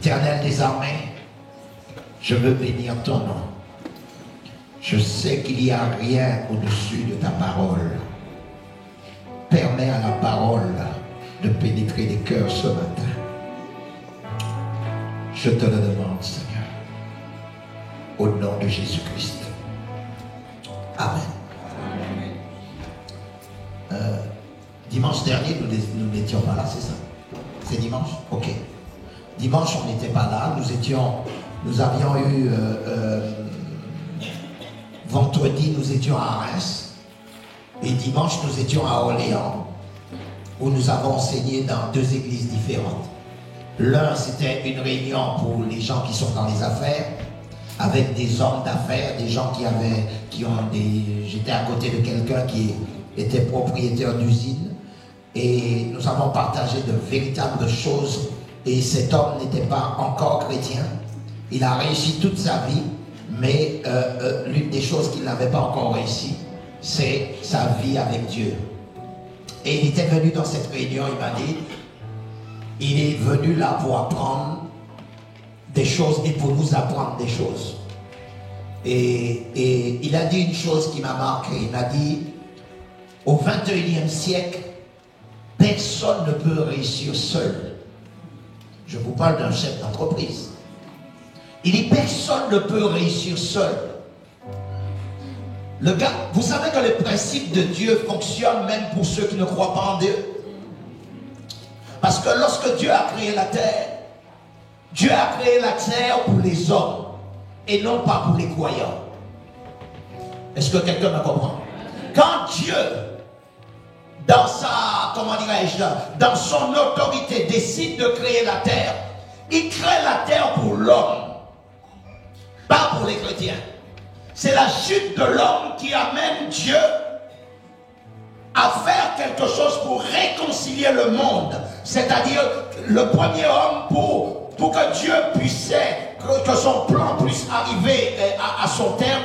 Éternel des armées, je veux bénir ton nom. Je sais qu'il n'y a rien au-dessus de ta parole. Permets à la parole de pénétrer les cœurs ce matin. Je te le demande, Seigneur, au nom de Jésus-Christ. Amen. Dimanche dernier, nous n'étions pas là, c'est ça? C'est dimanche? Ok. Dimanche, on n'était pas là. Nous avions eu... vendredi, nous étions à Reims. Et dimanche, nous étions à Orléans, où nous avons enseigné dans 2 églises différentes. L'un, c'était une réunion pour les gens qui sont dans les affaires, avec des hommes d'affaires, des gens j'étais à côté de quelqu'un qui était propriétaire d'usine. Et nous avons partagé de véritables choses. Et cet homme n'était pas encore chrétien. Il a réussi toute sa vie, mais l'une des choses qu'il n'avait pas encore réussi, c'est sa vie avec Dieu. Et il était venu dans cette réunion, il m'a dit, il est venu là pour apprendre des choses et pour nous apprendre des choses. Et il a dit une chose qui m'a marqué. Il m'a dit, au 21e siècle, personne ne peut réussir seul. Je vous parle d'un chef d'entreprise. Il dit, personne ne peut réussir seul. Le gars, vous savez que le principe de Dieu fonctionne même pour ceux qui ne croient pas en Dieu. Parce que lorsque Dieu a créé la terre, Dieu a créé la terre pour les hommes et non pas pour les croyants. Est-ce que quelqu'un me comprend? Quand Dieu, dans dans son autorité, décide de créer la terre, il crée la terre pour l'homme, pas pour les chrétiens. C'est la chute de l'homme qui amène Dieu à faire quelque chose pour réconcilier le monde. C'est-à-dire le premier homme pour que Dieu puisse, que son plan puisse arriver à son terme.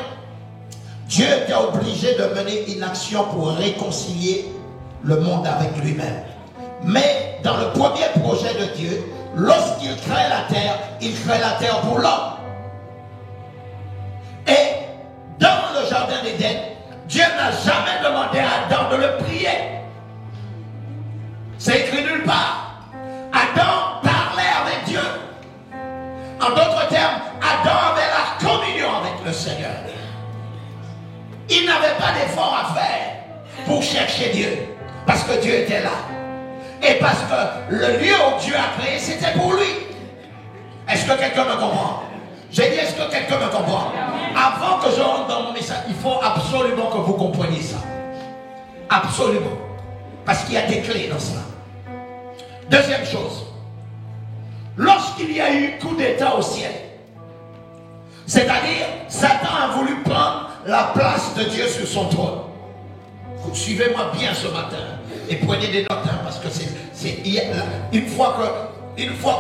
Dieu était obligé de mener une action pour réconcilier le monde avec lui-même. Mais dans le premier projet de Dieu, lorsqu'il crée la terre, il crée la terre pour l'homme. Et dans le jardin d'Éden, Dieu n'a jamais demandé à Adam de le prier. C'est écrit nulle part. Adam parlait avec Dieu. En d'autres termes, Adam avait la communion avec le Seigneur. Il n'avait pas d'effort à faire pour chercher Dieu. Parce que Dieu était là. Et parce que le lieu où Dieu a créé, c'était pour lui. Est-ce que quelqu'un me comprend? J'ai dit, est-ce que quelqu'un me comprend? Avant que je rentre dans mon message, il faut absolument que vous compreniez ça. Absolument. Parce qu'il y a des clés dans cela. Deuxième chose. Lorsqu'il y a eu coup d'état au ciel, c'est-à-dire, Satan a voulu prendre la place de Dieu sur son trône. Vous suivez-moi bien ce matin et prenez des notes, hein, parce que une fois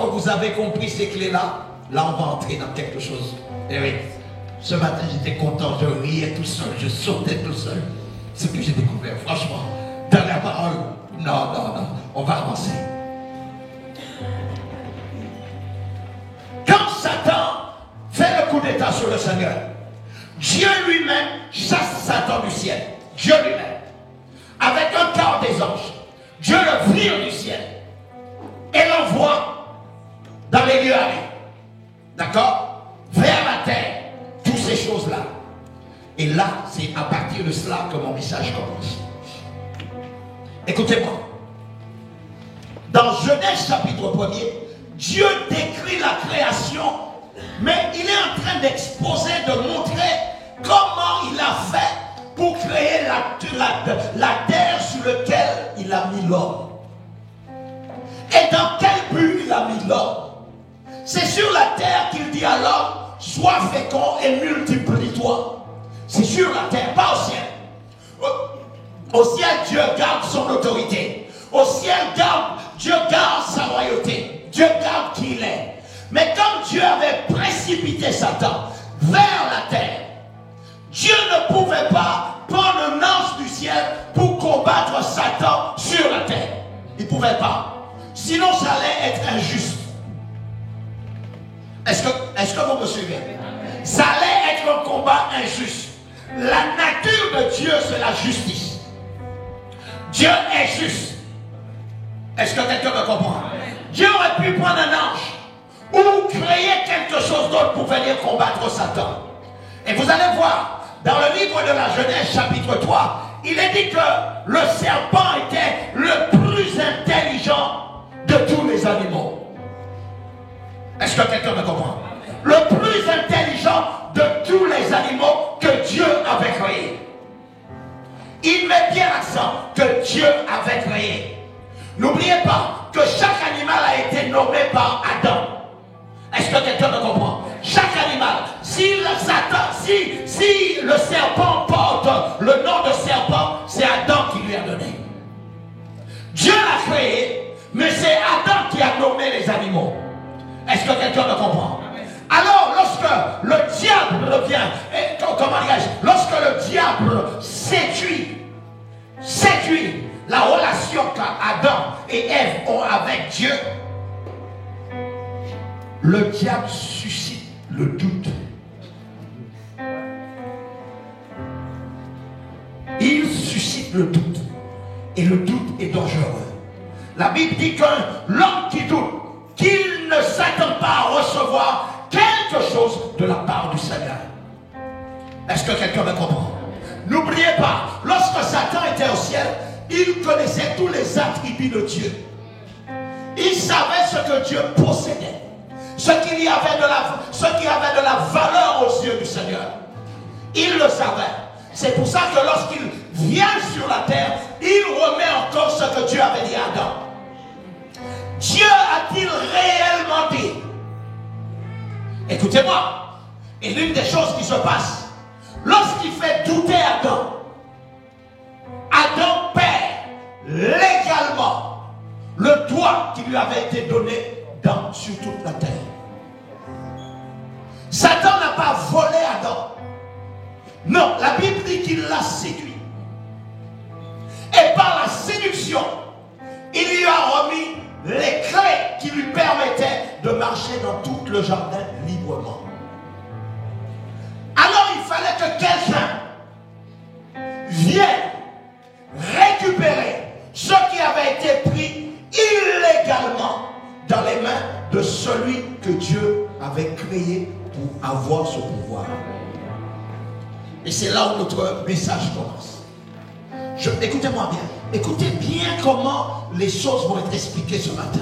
que vous avez compris ces clés-là, là on va entrer dans quelque chose. Et oui, ce matin j'étais content, je riais tout seul, je sautais tout seul. Ce que j'ai découvert, franchement, dans la parole, non, on va avancer. Quand Satan fait le coup d'état sur le Seigneur, Dieu lui-même chasse Satan du ciel. Dieu lui-même. Avec un quart des anges. Dieu le vire du ciel. Et l'envoie dans les lieux arides. D'accord? Vers la terre. Toutes ces choses-là. Et là, c'est à partir de cela que mon message commence. Écoutez-moi. Dans Genèse chapitre 1er, Dieu décrit la création, mais il est en train d'exposer, de montrer comment il a fait pour créer la terre sur laquelle il a mis l'homme. Et dans quel but il a mis l'homme? C'est sur la terre qu'il dit à l'homme, sois fécond et multiplie-toi. C'est sur la terre, pas au ciel. Au ciel, Dieu garde son autorité. Au ciel, Dieu garde sa royauté. Dieu garde qui il est. Mais comme Dieu avait précipité Satan vers la terre, Dieu ne pouvait pas prendre un ange du ciel pour combattre Satan sur la terre. Il ne pouvait pas. Sinon, ça allait être injuste. Est-ce que vous me suivez? Ça allait être un combat injuste. La nature de Dieu, c'est la justice. Dieu est juste. Est-ce que quelqu'un me comprend? Dieu aurait pu prendre un ange ou créer quelque chose d'autre pour venir combattre Satan. Et vous allez voir, dans le livre de la Genèse, chapitre 3, il est dit que le serpent était le plus intelligent de tous les animaux. Est-ce que quelqu'un me comprend? Le plus intelligent de tous les animaux que Dieu avait créés. Il met bien l'accent que Dieu avait créé. N'oubliez pas que chaque animal a été nommé par Adam. Est-ce que quelqu'un me comprend? Chaque animal, si le serpent porte le nom de serpent, c'est Adam qui lui a donné. Dieu l'a créé, mais c'est Adam qui a nommé les animaux. Est-ce que quelqu'un me comprend? Alors, lorsque le diable revient, comment dirais-je, lorsque le diable séduit la relation qu'Adam et Ève ont avec Dieu, le diable suscite le doute. Il suscite le doute. Et le doute est dangereux. La Bible dit que l'homme qui doute, qu'il ne s'attend pas à recevoir quelque chose de la part du Seigneur. Est-ce que quelqu'un me comprend? N'oubliez pas, lorsque Satan était au ciel, il connaissait tous les attributs de Dieu. Il savait ce que Dieu possédait, ce qui avait de la valeur aux yeux du Seigneur. Il le savait. C'est pour ça que lorsqu'il vient sur la terre, il remet encore ce que Dieu avait dit à Adam. Dieu a-t-il réellement dit? Écoutez-moi. Et l'une des choses qui se passe, lorsqu'il fait douter Adam, Adam perd légalement le droit qui lui avait été donné sur toute la terre. Satan n'a pas volé Adam. Non, la Bible dit qu'il l'a séduit. Et par la séduction, il lui a remis les clés qui lui permettaient de marcher dans tout le jardin librement. Alors il fallait que quelqu'un vienne récupérer ce qui avait été pris illégalement dans les mains de celui que Dieu avait créé pour avoir ce pouvoir. Et c'est là où notre message commence. Écoutez-moi bien. Écoutez bien comment les choses vont être expliquées ce matin.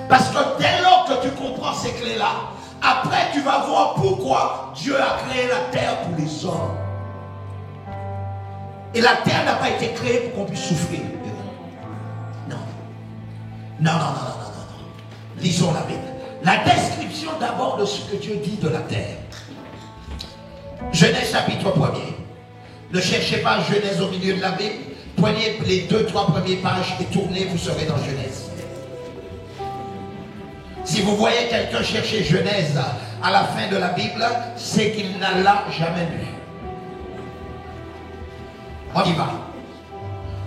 Parce que dès lors que tu comprends ces clés-là, après tu vas voir pourquoi Dieu a créé la terre pour les hommes. Et la terre n'a pas été créée pour qu'on puisse souffrir. Non. Non. Lisons la Bible. La description d'abord de ce que Dieu dit de la terre. Genèse chapitre 1er. Ne cherchez pas Genèse au milieu de la Bible. Prenez les 2-3 premières pages et tournez, vous serez dans Genèse. Si vous voyez quelqu'un chercher Genèse à la fin de la Bible, c'est qu'il n'a l'a jamais lu. On y va.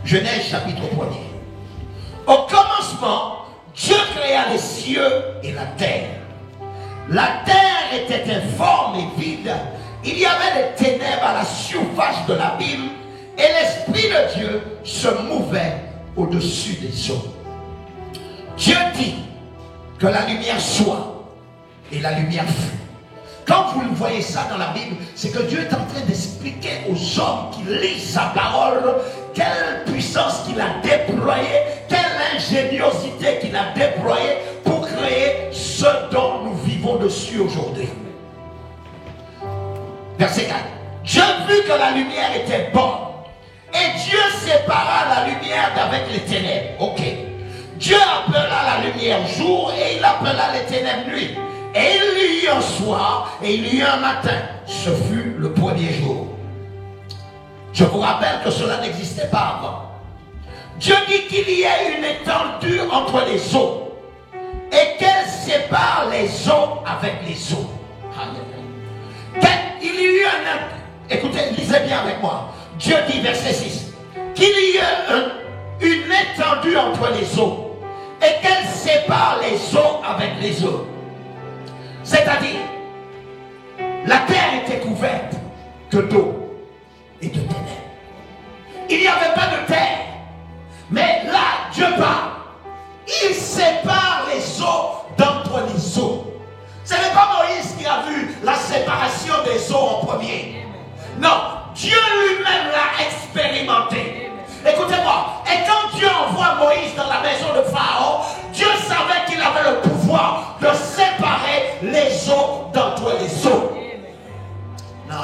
Genèse chapitre 1er. Au commencement, Dieu créa les cieux et la terre. La terre était informe et vide. Il y avait des ténèbres à la surface de l'abîme et l'Esprit de Dieu se mouvait au-dessus des eaux. Dieu dit que la lumière soit et la lumière fut. Quand vous voyez ça dans la Bible, c'est que Dieu est en train d'expliquer aux hommes qui lisent sa parole quelle puissance qu'il a déployée, quelle ingéniosité qu'il a déployée pour créer ce dont nous vivons dessus aujourd'hui. Verset 4. Dieu vit que la lumière était bonne et Dieu sépara la lumière d'avec les ténèbres. Ok. Dieu appela la lumière jour et il appela les ténèbres nuit. Et il y eut un soir et il y eut un matin. Ce fut le premier jour. Je vous rappelle que cela n'existait pas avant. Dieu dit qu'il y a une étendue entre les eaux et qu'elle sépare les eaux avec les eaux. Il y eut écoutez, lisez bien avec moi. Dieu dit, verset 6, qu'il y ait une étendue entre les eaux et qu'elle sépare les eaux avec les eaux. C'est-à-dire, la terre était couverte que d'eau et de ténèbres. Il n'y avait pas de terre. Mais là, Dieu parle. Il sépare les eaux d'entre les eaux. Ce n'est pas Moïse qui a vu la séparation des eaux en premier. Non, Dieu lui-même l'a expérimenté. Écoutez-moi, et quand Dieu envoie Moïse dans la maison de Pharaon, Dieu savait qu'il avait le pouvoir de séparer les eaux d'entre les eaux. Non.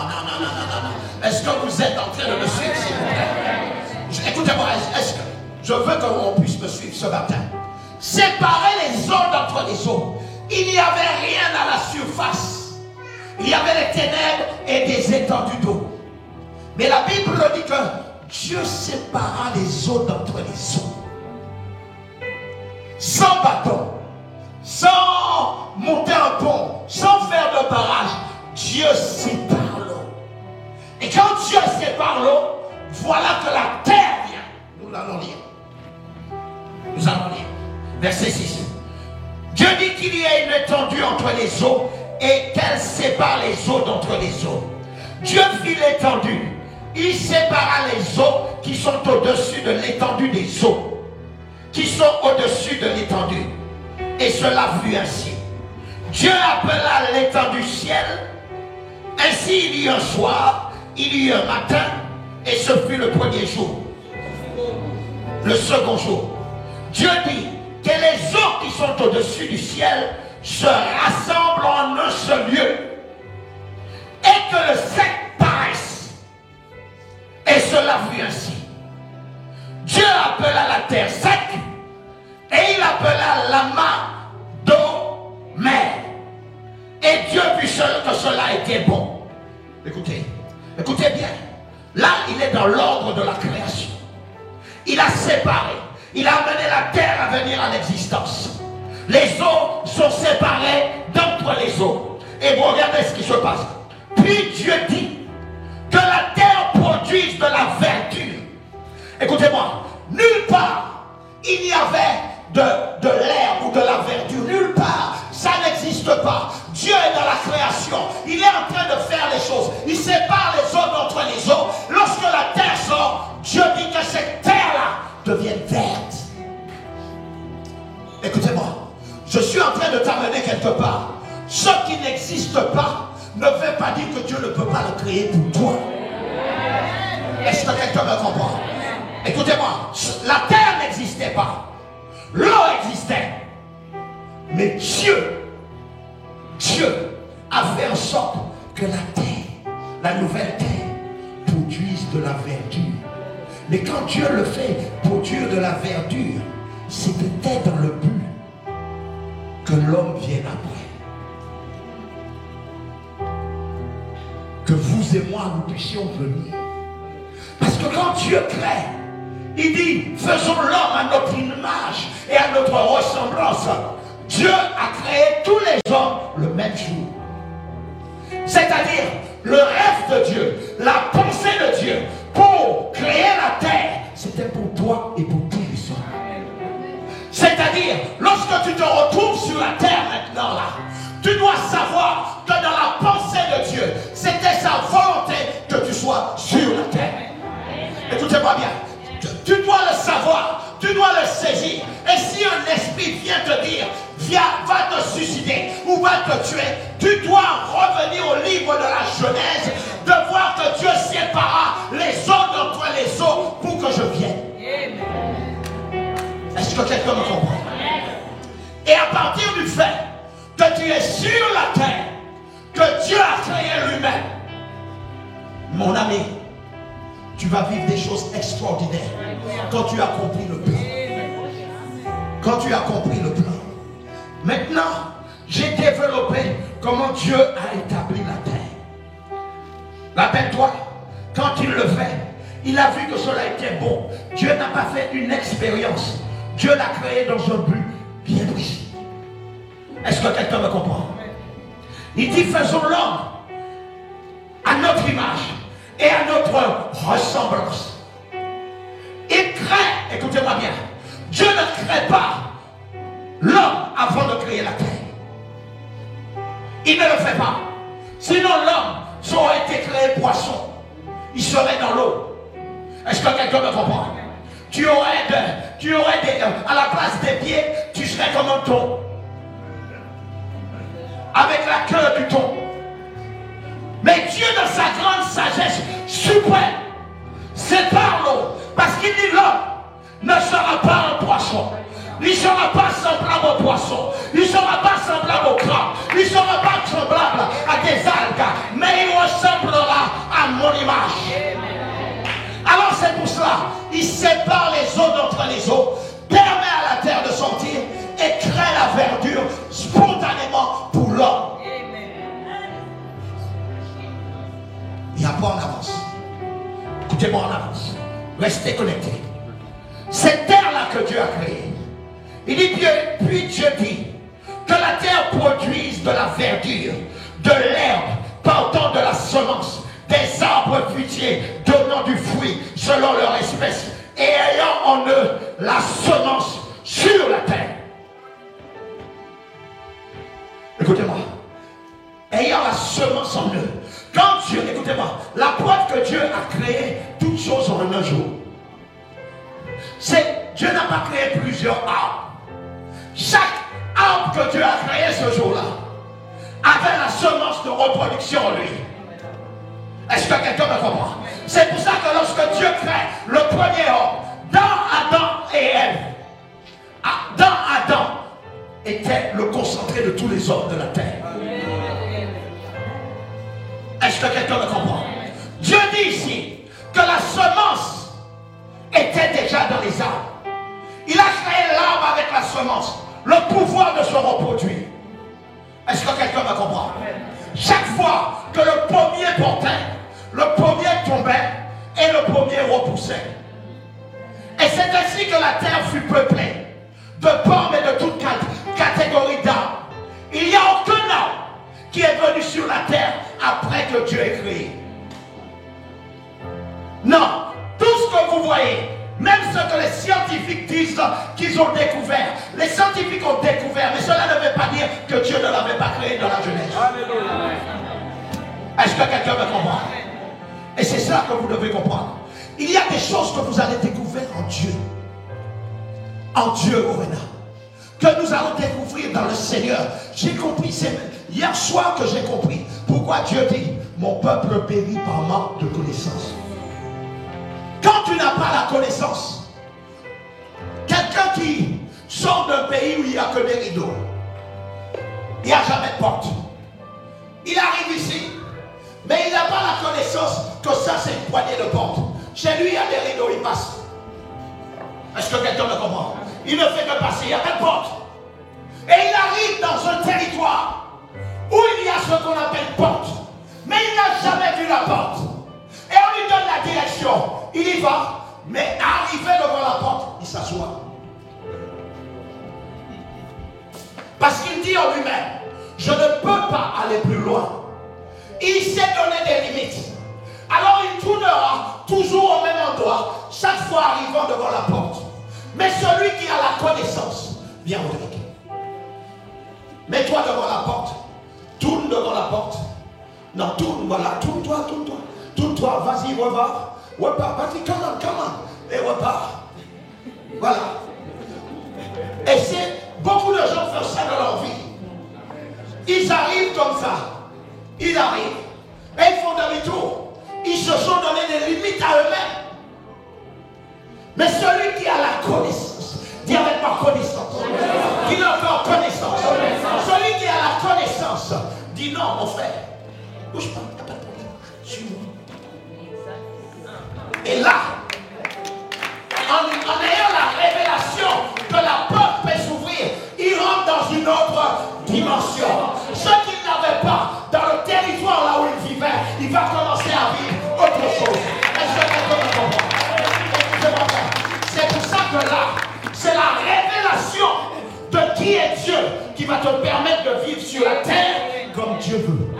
Est-ce que vous êtes en train de me suivre, s'il vous plaît? Écoutez-moi, est-ce que je veux qu'on puisse me suivre ce matin? Séparer les eaux d'entre les eaux. Il n'y avait rien à la surface. Il y avait les ténèbres et des étendues d'eau. Mais la Bible dit que Dieu sépara les eaux d'entre les eaux. Sans bâton, sans monter un pont, sans faire de barrage, Dieu sépare l'eau. Et quand Dieu sépare l'eau, voilà que la terre vient. Nous allons lire. Verset 6. Dieu dit qu'il y a une étendue entre les eaux et qu'elle sépare les eaux d'entre les eaux. Dieu fit l'étendue. Il sépara les eaux qui sont au-dessus de l'étendue des eaux, qui sont au-dessus de l'étendue. Et cela fut ainsi. Dieu appela l'étendue ciel. Ainsi il y eut un soir, il y eut un matin, et ce fut le premier jour. Le second jour. Dieu dit que les eaux qui sont au-dessus du ciel se rassemblent en un seul lieu et que le sec paraisse. Et cela fut ainsi. Dieu appela la terre sec et il appela l'amas d'eau mer. Et Dieu vit que cela était bon. Écoutez bien. Là, il est dans l'ordre de la création. Il a séparé. Il a amené la terre à venir à l'existence. Les eaux sont séparées d'entre les eaux. Et vous regardez ce qui se passe. Puis Dieu dit que la terre produise de la verdure. Écoutez-moi, nulle part il y avait de l'herbe ou de la verdure. Nulle part. Ça n'existe pas. Dieu est dans la création. Il est en train de faire les choses. Il sépare les eaux d'entre les eaux. Lorsque la terre sort, Dieu dit que cette terre-là devienne verte. Écoutez-moi, je suis en train de t'amener quelque part. Ce qui n'existe pas ne veut pas dire que Dieu ne peut pas le créer pour toi. Est-ce que quelqu'un me comprend? Écoutez-moi, la terre n'existait pas. L'eau existait. Mais Dieu a fait en sorte que la terre, la nouvelle terre, produise de la verdure. Mais quand Dieu le fait produire de la verdure, c'était dans le but que l'homme vienne après. Que vous et moi, nous puissions venir. Parce que quand Dieu crée, il dit, faisons l'homme à notre image et à notre ressemblance. Dieu a créé tous les hommes le même jour. C'est-à-dire, le rêve de Dieu, la pensée de Dieu, pour créer la terre, c'était pour toi et pour tous les hommes. C'est-à-dire, lorsque tu te retrouves sur la terre maintenant là, tu dois savoir que dans la pensée de Dieu, c'était sa volonté que tu sois sur la terre. Écoutez-moi bien, tu dois le savoir, tu dois le saisir. Et si un esprit vient te dire, viens, va te suicider ou va te tuer, tu dois revenir au livre de la Genèse, de voir que Dieu sépara les eaux d'entre les eaux pour que je vienne. Est-ce que quelqu'un me comprend? Et à partir du fait que tu es sur la terre, que Dieu a créé lui-même, mon ami, tu vas vivre des choses extraordinaires quand tu as compris le plan. Quand tu as compris le plan. Maintenant, j'ai développé comment Dieu a établi la terre. Rappelle-toi, quand il le fait, il a vu que cela était bon. Dieu n'a pas fait une expérience. Dieu l'a créé dans un but bien précis. Est-ce que quelqu'un me comprend? Il dit, faisons l'homme à notre image et à notre ressemblance. Il crée, écoutez-moi bien, Dieu ne crée pas l'homme avant de créer la terre. Il ne le fait pas. Sinon l'homme aurait été créé poisson. Il serait dans l'eau. Est-ce que quelqu'un me comprend? Tu aurais à la place des pieds, tu serais comme un thon. Avec la queue du thon. Mais Dieu, dans sa grande sagesse suprême, sépare l'eau. Parce qu'il dit l'homme ne sera pas un poisson. Il ne sera pas semblable au poisson. Il ne sera pas semblable au crabe. Il ne sera pas semblable à des algues. Mais il ressemblera à mon image. Alors c'est pour cela, il sépare les eaux d'entre les eaux, permet à la terre de sortir et crée la verdure spontanément pour l'homme. Il n'y a pas en avance. Écoutez-moi en avance. Restez connectés. Cette terre-là que Dieu a créée, il dit, puis Dieu dit que la terre produise de la verdure, de l'herbe portant de la semence, des arbres fruitiers donnant du fruit selon leur espèce et ayant en eux la semence sur la terre. Écoutez-moi. Ayant la semence en eux. Quand Dieu, écoutez-moi, la preuve que Dieu a créé toutes choses en un jour, c'est Dieu n'a pas créé plusieurs arbres. Chaque arbre que Dieu a créé ce jour-là avait la semence de reproduction en lui. Est-ce que quelqu'un me comprend? C'est pour ça que lorsque Dieu crée le premier homme, dans Adam et Ève, dans Adam était le concentré de tous les hommes de la terre. Est-ce que quelqu'un me comprend? Dieu dit ici que la semence était déjà dans les arbres. Il a créé l'arbre avec la semence, le pouvoir de se reproduire. Est-ce que quelqu'un me comprend? Chaque fois que le pommier portait, le pommier tombait et le pommier repoussait. Et c'est ainsi que la terre fut peuplée de pommes et de toutes catégories d'arbres. Il n'y a aucun arbre qui est venu sur la terre après que Dieu ait créé. Non, tout ce que vous voyez, même ce que les scientifiques disent qu'ils ont découvert, les scientifiques ont découvert, mais cela ne veut pas dire que Dieu ne l'avait pas créé dans la Genèse. Est-ce que quelqu'un me comprend? Et c'est ça que vous devez comprendre. Il y a des choses que vous allez découvrir en Dieu. En Dieu, Orena. Que nous allons découvrir dans le Seigneur. J'ai compris, c'est hier soir que j'ai compris pourquoi Dieu dit, mon peuple périt par manque de connaissance. Quand tu n'as pas la connaissance, quelqu'un qui sort d'un pays où il n'y a que des rideaux, il n'y a jamais de porte. Il arrive ici, mais il n'a pas la connaissance que ça c'est une poignée de porte. Chez lui il y a des rideaux, il passe. Est-ce que quelqu'un me comprend? Il ne fait que passer, il n'y a pas de porte. Et il arrive dans un territoire où il y a ce qu'on appelle porte. Mais il n'a jamais vu la porte. Et on lui donne la direction. Il y va, mais arrivé devant la porte, il s'assoit. Parce qu'il dit en lui-même, je ne peux pas aller plus loin. Il s'est donné des limites. Alors il tournera toujours au même endroit, chaque fois arrivant devant la porte. Mais celui qui a la connaissance, viens Rodrigue. Mets-toi devant la porte. Tourne devant la porte. Non, tourne, voilà, tourne-toi, tourne-toi. Tourne-toi, vas-y, repars. Repars, vas-y, come on. Et repars. Voilà. Et c'est, beaucoup de gens font ça dans leur vie. Ils arrivent comme ça. Ils arrivent. Et ils font demi-tour. Ils se sont donné des limites à eux-mêmes. Mais celui qui a la connaissance, dis avec ma connaissance. Dis encore connaissance. Celui qui a la connaissance, dit non, mon frère. Bouge pas, il n'y a pas de problème. Suis-moi. Et là, en ayant la révélation que la porte peut s'ouvrir, il rentre dans une autre dimension. Ce qu'il n'avait pas dans le territoire là où il vivait, il va commencer à vivre autre chose. Est-ce que quelqu'un me comprend? C'est pour ça que là, c'est la révélation de qui est Dieu qui va te permettre de vivre sur la terre comme Dieu veut.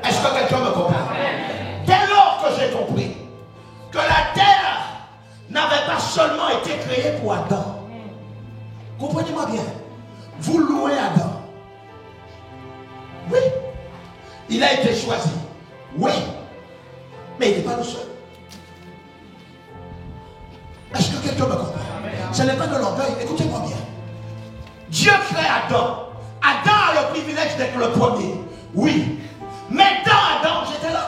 Est-ce que quelqu'un me comprend? Dès lors que j'ai compris que la terre n'avait pas seulement été créée pour Adam. Comprenez-moi bien. Vous louez Adam. Il a été choisi. Oui. Mais il n'est pas le seul. Est-ce que quelqu'un me comprend? Ce n'est pas de l'orgueil. Écoutez-moi bien. Dieu crée Adam. Adam a le privilège d'être le premier. Oui. Mais dans Adam, j'étais là.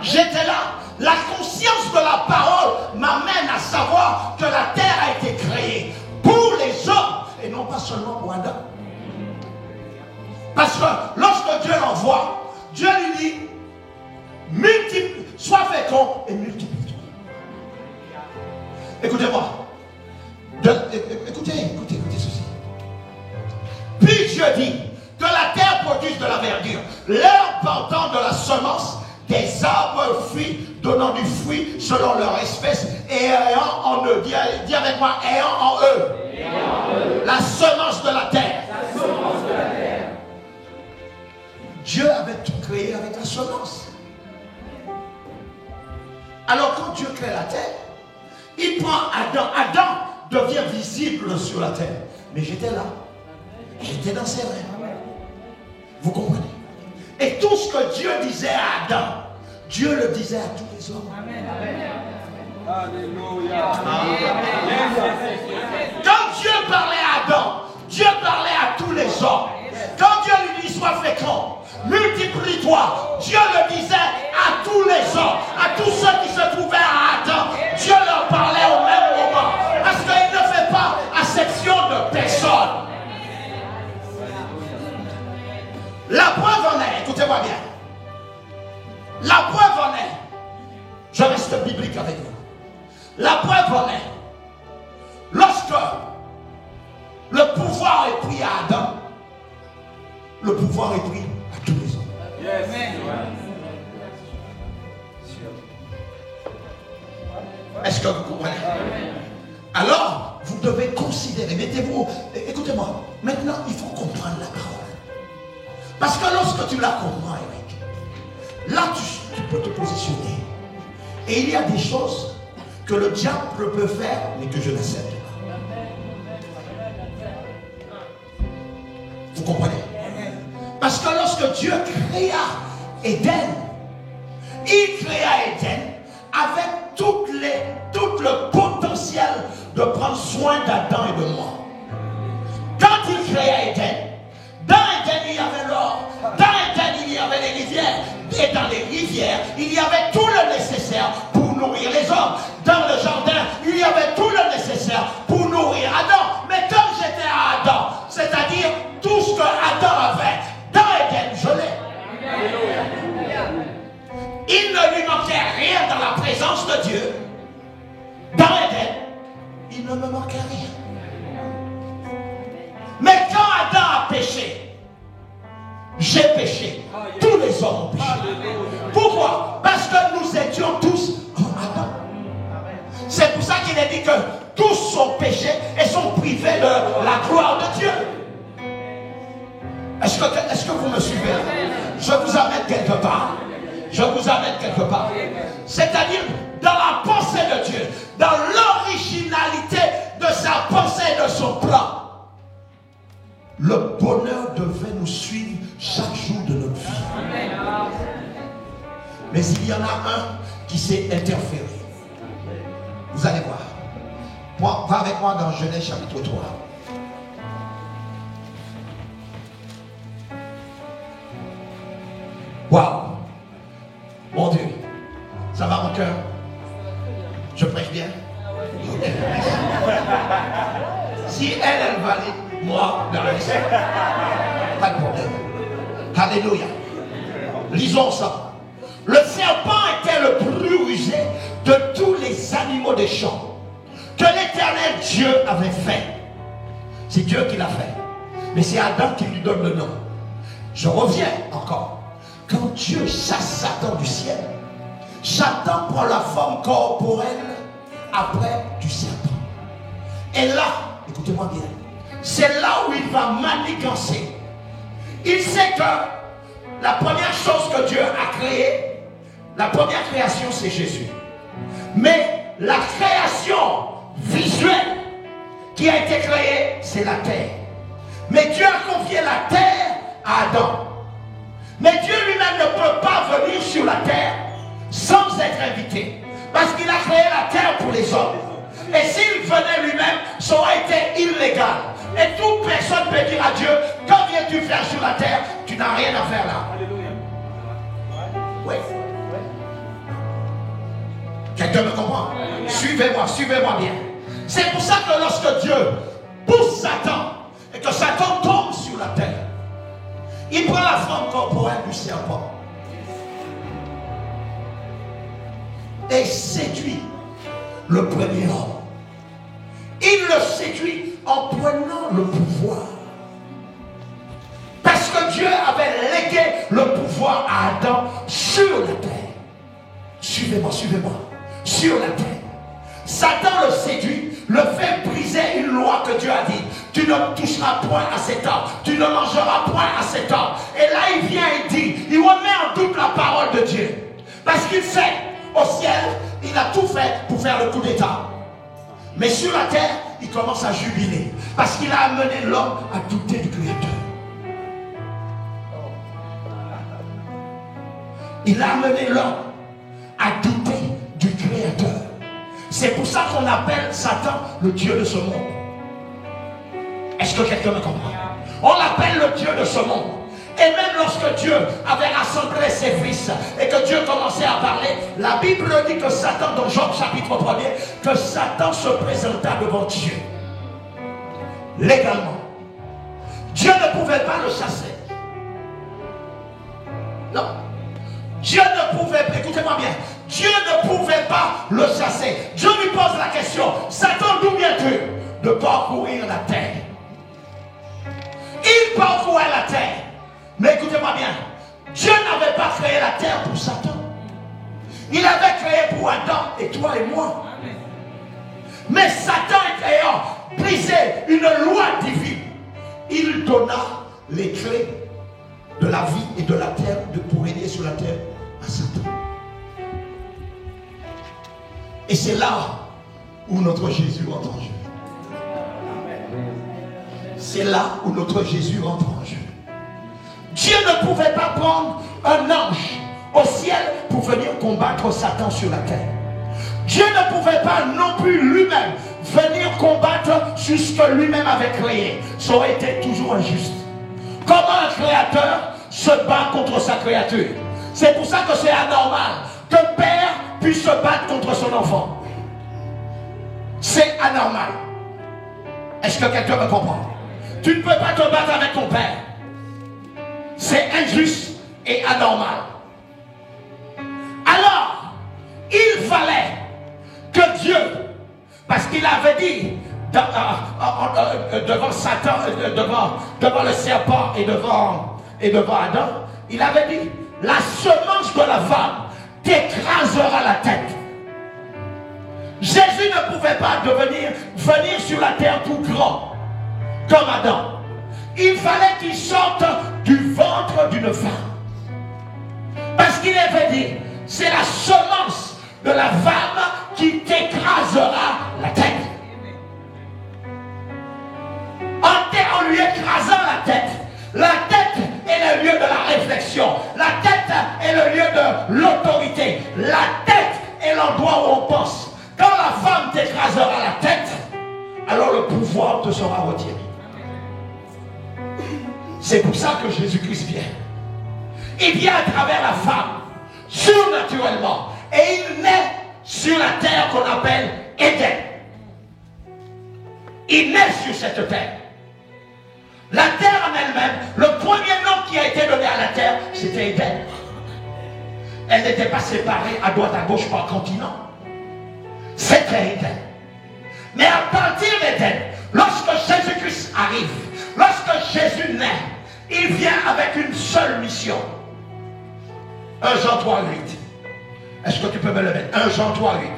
J'étais là. La conscience de la parole m'amène à savoir que la terre a été créée pour les hommes et non pas seulement pour Adam. Parce que lorsque Dieu l'envoie, Dieu lui dit sois fécond et multiplie-toi. Écoutez-moi. Écoutez ceci. Puis Dieu dit que la terre produise de la verdure, l'herbe portant de la semence, des arbres fruits donnant du fruit selon leur espèce et ayant en eux, dis avec moi, ayant en eux la semence de la terre. Dieu avait tout créé avec la semence. Alors quand Dieu crée la terre, il prend Adam. Adam devient visible sur la terre. Mais j'étais là. J'étais dans ses rêves. Vous comprenez? Et tout ce que Dieu disait à Adam, Dieu le disait à tous les hommes. Alléluia. Quand Dieu parlait à Adam, Dieu parlait à tous les hommes. Quand Dieu lui dit sois fécond, multiplie-toi, Dieu le disait à tous les hommes, à tous ceux qui se trouvaient à Adam. Dieu leur parlait au même moment. Parce qu'il ne fait pas acception de personne. La preuve en est, écoutez-moi bien. La preuve en est, je reste biblique avec vous. La preuve en est, lorsque le pouvoir est pris à Adam, le pouvoir est pris à tous les hommes. Yes. Est-ce que vous comprenez? Alors, vous devez considérer, mettez-vous, écoutez-moi, maintenant il faut comprendre la parole. Parce que lorsque tu la comprends, Eric, là tu peux te positionner. Et il y a des choses que le diable peut faire, mais que je n'accepte pas. Vous comprenez? Parce que lorsque Dieu créa Éden, il créa Éden avec tout le potentiel de prendre soin d'Adam et de moi. Quand il créa Éden, dans Éden il y avait l'or, dans Éden il y avait les rivières, et dans les rivières il y avait tout le nécessaire pour nourrir les hommes. Dans le jardin il y avait tout le nécessaire pour nourrir Adam. Mais comme j'étais à Adam, c'est-à-dire tout ce que Adam avait, dans Éden je l'ai. Il ne lui manquait rien dans la présence de Dieu. Dans Éden, il ne me manquait rien. Mais quand Adam a péché, j'ai péché. Tous les hommes ont péché. Pourquoi? Parce que nous étions tous en Adam. C'est pour ça qu'il est dit que tous sont péchés et sont privés de la gloire de Dieu. Est-ce que vous me suivez? Je vous amène quelque part. Je vous amène quelque part. C'est-à-dire dans la pensée de Dieu, dans l'originalité de sa pensée et de son plan. Le bonheur devait nous suivre chaque jour de notre vie. Mais il y en a un qui s'est interféré. Vous allez voir. Va avec moi dans Genèse chapitre 3. Waouh! Mon Dieu, ça va mon cœur? Je prêche bien? Okay. Si elle valide, moi, le reste, pas de problème. Alléluia. Lisons ça. Le serpent était le plus rusé de tous les animaux des champs que l'Éternel Dieu avait fait. C'est Dieu qui l'a fait. Mais c'est Adam qui lui donne le nom. Je reviens encore. Quand Dieu chasse Satan du ciel, Satan prend la forme corporelle après du serpent. Et là, écoutez-moi bien, c'est là où il va manigancer. Il sait que la première chose que Dieu a créée, la première création, c'est Jésus. Mais la création visuelle qui a été créée, c'est la terre. Mais Dieu a confié la terre à Adam. Mais Dieu lui-même ne peut pas venir sur la terre sans être invité. Parce qu'il a créé la terre pour les hommes. Et s'il venait lui-même, ça aurait été illégal. Et toute personne peut dire à Dieu, quand viens-tu faire sur la terre? Tu n'as rien à faire là. Alléluia. Oui. Quelqu'un me comprend? Suivez-moi bien. C'est pour ça que lorsque Dieu pousse Satan et que Satan tombe sur la terre, il prend la forme corporelle du serpent et séduit le premier homme. Il le séduit en prenant le pouvoir. Parce que Dieu avait légué le pouvoir à Adam sur la terre. Suivez-moi. Sur la terre. Satan le séduit, le fait briser une loi que Dieu a dit. Tu ne toucheras point à cet arbre, tu ne mangeras point à cet arbre. Et là il vient et dit, il remet en doute la parole de Dieu. Parce qu'il sait, au ciel, il a tout fait pour faire le coup d'état. Mais sur la terre, il commence à jubiler. Parce qu'il a amené l'homme à douter du Créateur. Il a amené l'homme à douter du Créateur. C'est pour ça qu'on appelle Satan le Dieu de ce monde. Est-ce que quelqu'un me comprend? On l'appelle le Dieu de ce monde. Et même lorsque Dieu avait rassemblé ses fils et que Dieu commençait à parler, la Bible dit que Satan, dans Job chapitre 1er, que Satan se présenta devant Dieu. Légalement. Dieu ne pouvait pas le chasser. Non. Dieu ne pouvait, écoutez-moi bien, Dieu ne pouvait pas le chasser. Dieu lui pose la question, Satan, d'où viens-tu? De parcourir la terre. Il parcourait la terre. Mais écoutez-moi bien, Dieu n'avait pas créé la terre pour Satan. Il avait créé pour Adam et toi et moi. Mais Satan ayant brisé une loi divine, il donna les clés de la vie et de la terre pour régner sur la terre à Satan. Et c'est là où notre Jésus rentre en jeu. C'est là où notre Jésus rentre en jeu. Dieu ne pouvait pas prendre un ange au ciel pour venir combattre Satan sur la terre. Dieu ne pouvait pas non plus lui-même venir combattre sur ce que lui-même avait créé. Ça aurait été toujours injuste. Comment un créateur se bat contre sa créature? C'est pour ça que c'est anormal qu'un père puisse se battre contre son enfant. C'est anormal. Est-ce que quelqu'un me comprend? Tu ne peux pas te battre avec ton père. C'est injuste et anormal. Alors, il fallait que Dieu, parce qu'il avait dit devant Satan, devant le serpent et devant Adam, il avait dit, la semence de la femme t'écrasera la tête. Jésus ne pouvait pas venir sur la terre tout grand, comme Adam. Il fallait qu'il sorte du ventre d'une femme. Parce qu'il avait dit, c'est la semence de la femme qui t'écrasera la tête. En lui écrasant la tête est le lieu de la réflexion. La tête est le lieu de l'autorité. La tête est l'endroit où on pense. Quand la femme t'écrasera la tête, alors le pouvoir te sera retiré. C'est pour ça que Jésus-Christ vient. Il vient à travers la femme, surnaturellement. Et il naît sur la terre qu'on appelle Éden. Il naît sur cette terre. La terre en elle-même, le premier nom qui a été donné à la terre, c'était Éden. Elle n'était pas séparée à droite à gauche par continent. C'était Éden. Mais à partir d'Éden, lorsque Jésus-Christ arrive, lorsque Jésus naît, il vient avec une seule mission. 1 Jean 3, 8. Est-ce que tu peux me le mettre? 1 Jean 3, 8.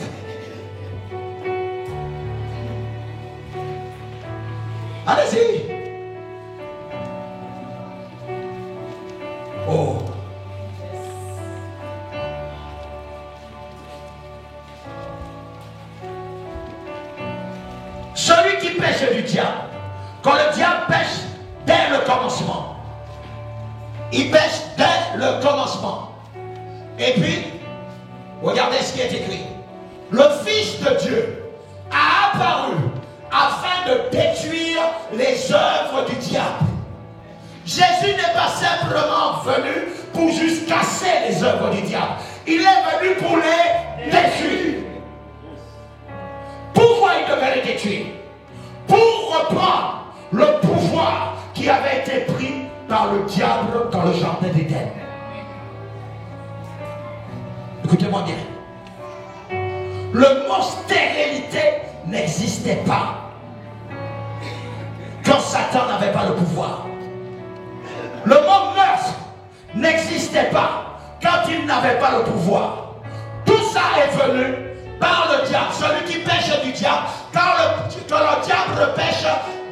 Allez-y. Oh. Celui qui pêche du diable, quand le diable pêche dès le commencement, Il pêche dès le commencement. Et puis, regardez ce qui est écrit. Le Fils de Dieu a apparu afin de détruire les œuvres du diable. Jésus n'est pas simplement venu pour juste casser les œuvres du diable. Il est venu pour les détruire. Pourquoi il devait les détruire? Pour reprendre le pouvoir qui avait été pris par le diable dans le jardin d'Éden. Écoutez-moi bien. Le mot stérilité n'existait pas quand Satan n'avait pas le pouvoir. Le mot meurtre n'existait pas quand il n'avait pas le pouvoir. Tout ça est venu par le diable. Celui qui pêche du diable, quand le diable pêche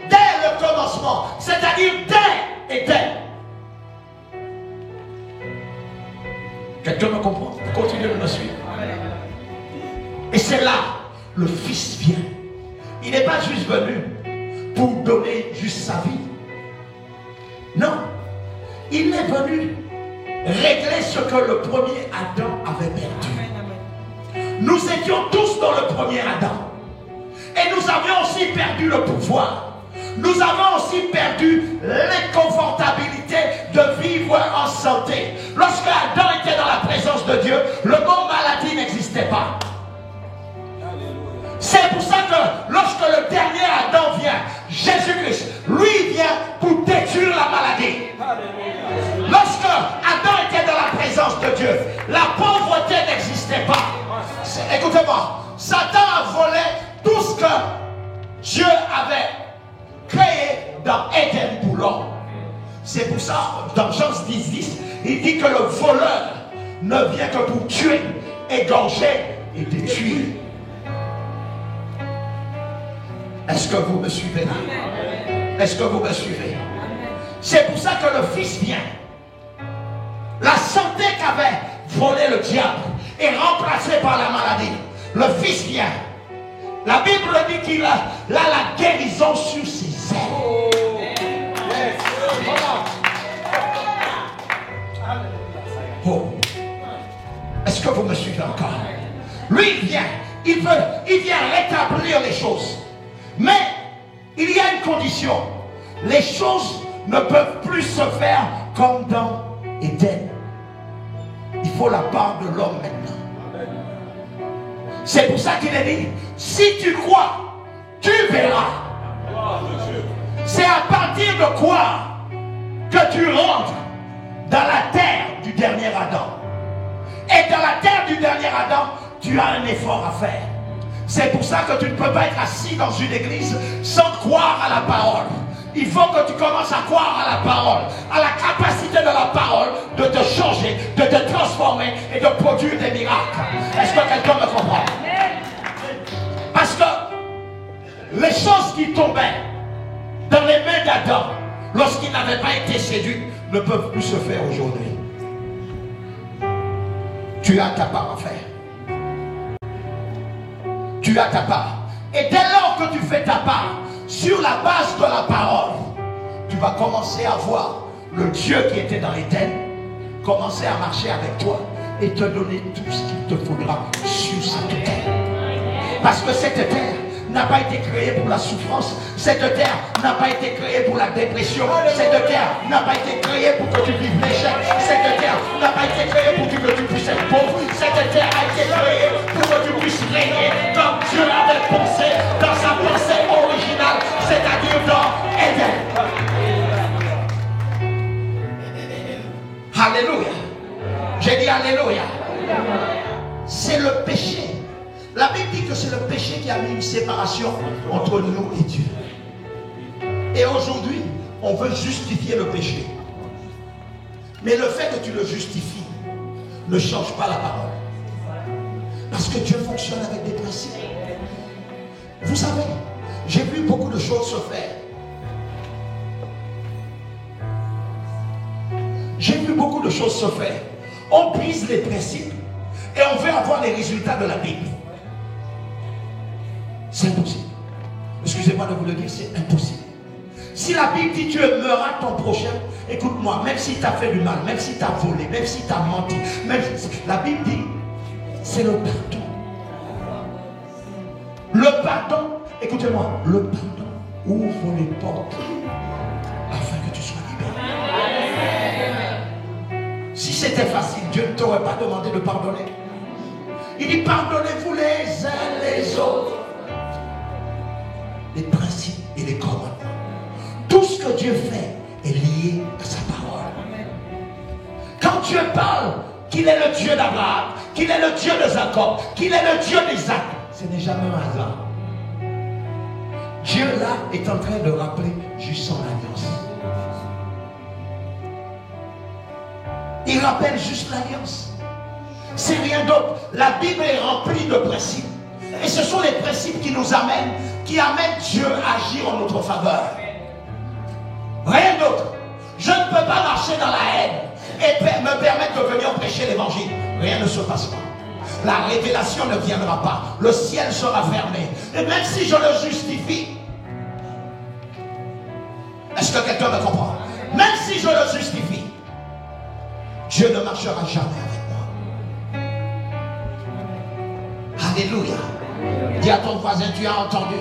dès le commencement, c'est-à-dire dès Éden. Quelqu'un me comprend? Continuez de me suivre. Et c'est là, le Fils vient. Il n'est pas juste venu pour donner juste sa vie. Non. Il est venu régler ce que le premier Adam avait perdu. Nous étions tous dans le premier Adam. Et nous avions aussi perdu le pouvoir. Nous avons aussi perdu l'inconfortabilité de vivre en santé. Lorsque Adam était dans la présence de Dieu, le mot maladie n'existait pas. C'est pour ça que lorsque le dernier Adam vient, Jésus-Christ, lui vient pour détruire la maladie. Lorsque Adam était dans la présence de Dieu, la pauvreté n'existait pas. Écoutez-moi, Satan a volé tout ce que Dieu avait créé dans Éden pour l'homme. C'est pour ça, dans Jean 10, il dit que le voleur ne vient que pour tuer, égorger et détruire. Est-ce que vous me suivez là? Est-ce que vous me suivez? C'est pour ça que le Fils vient. La santé qu'avait volé le diable est remplacée par la maladie. Le Fils vient. La Bible dit qu'il a la guérison sur ses ailes. Oh. Est-ce que vous me suivez encore? Lui, il vient. Il vient rétablir les choses. Mais il y a une condition. Les choses ne peuvent plus se faire comme dans Éden. Il faut la part de l'homme maintenant. C'est pour ça qu'il est dit, si tu crois, tu verras. C'est à partir de quoi que tu rentres dans la terre du dernier Adam. Et dans la terre du dernier Adam, tu as un effort à faire. C'est pour ça que tu ne peux pas être assis dans une église sans croire à la parole. Il faut que tu commences à croire à la parole, à la capacité de la parole de te changer, de te transformer et de produire des miracles. Est-ce que quelqu'un me comprend? Parce que les choses qui tombaient dans les mains d'Adam lorsqu'il n'avait pas été séduit ne peuvent plus se faire aujourd'hui. Tu as ta part à faire. Tu as ta part. Et dès lors que tu fais ta part, sur la base de la parole, tu vas commencer à voir le Dieu qui était dans Éden commencer à marcher avec toi et te donner tout ce qu'il te faudra sur cette terre. Parce que cette terre n'a pas été créée pour la souffrance. Cette terre n'a pas été créée pour la dépression. Cette terre n'a pas été créée pour que tu vives l'échec. Cette terre n'a pas été créée pour que tu puisses être pauvre. Cette terre a été créée pour que tu puisses régner comme Dieu avait pensé dans sa pensée originale, c'est-à-dire dans Éden. Alléluia. J'ai dit Alléluia. C'est le péché. La Bible dit que c'est le péché qui a mis une séparation entre nous et Dieu. Et aujourd'hui, on veut justifier le péché. Mais le fait que tu le justifies ne change pas la parole. Parce que Dieu fonctionne avec des principes. Vous savez, j'ai vu beaucoup de choses se faire. J'ai vu beaucoup de choses se faire. On brise les principes et on veut avoir les résultats de la Bible. C'est impossible. Excusez-moi de vous le dire, c'est impossible. Si la Bible dit tu aimeras ton prochain, écoute-moi, même si tu as fait du mal, même si tu as volé, même si tu as menti, même si, la Bible dit c'est le pardon. Le pardon, écoutez-moi, le pardon ouvre les portes afin que tu sois libéré. Si c'était facile, Dieu ne t'aurait pas demandé de pardonner. Il dit pardonnez-vous les uns les autres. Les principes et les commandements. Tout ce que Dieu fait est lié à sa parole. Quand Dieu parle qu'il est le Dieu d'Abraham, qu'il est le Dieu de Jacob, qu'il est le Dieu d'Isaac, ce n'est jamais un hasard. Dieu là est en train de rappeler juste son alliance. Il rappelle juste l'alliance. C'est rien d'autre. La Bible est remplie de principes. Et ce sont les principes qui nous amènent, qui amènent Dieu à agir en notre faveur. Rien d'autre. Je ne peux pas marcher dans la haine et me permettre de venir prêcher l'évangile. Rien ne se passera. La révélation ne viendra pas. Le ciel sera fermé. Et même si je le justifie, est-ce que quelqu'un me comprend? Même si je le justifie, Dieu ne marchera jamais avec moi. Alléluia. Dis à ton voisin, tu as entendu.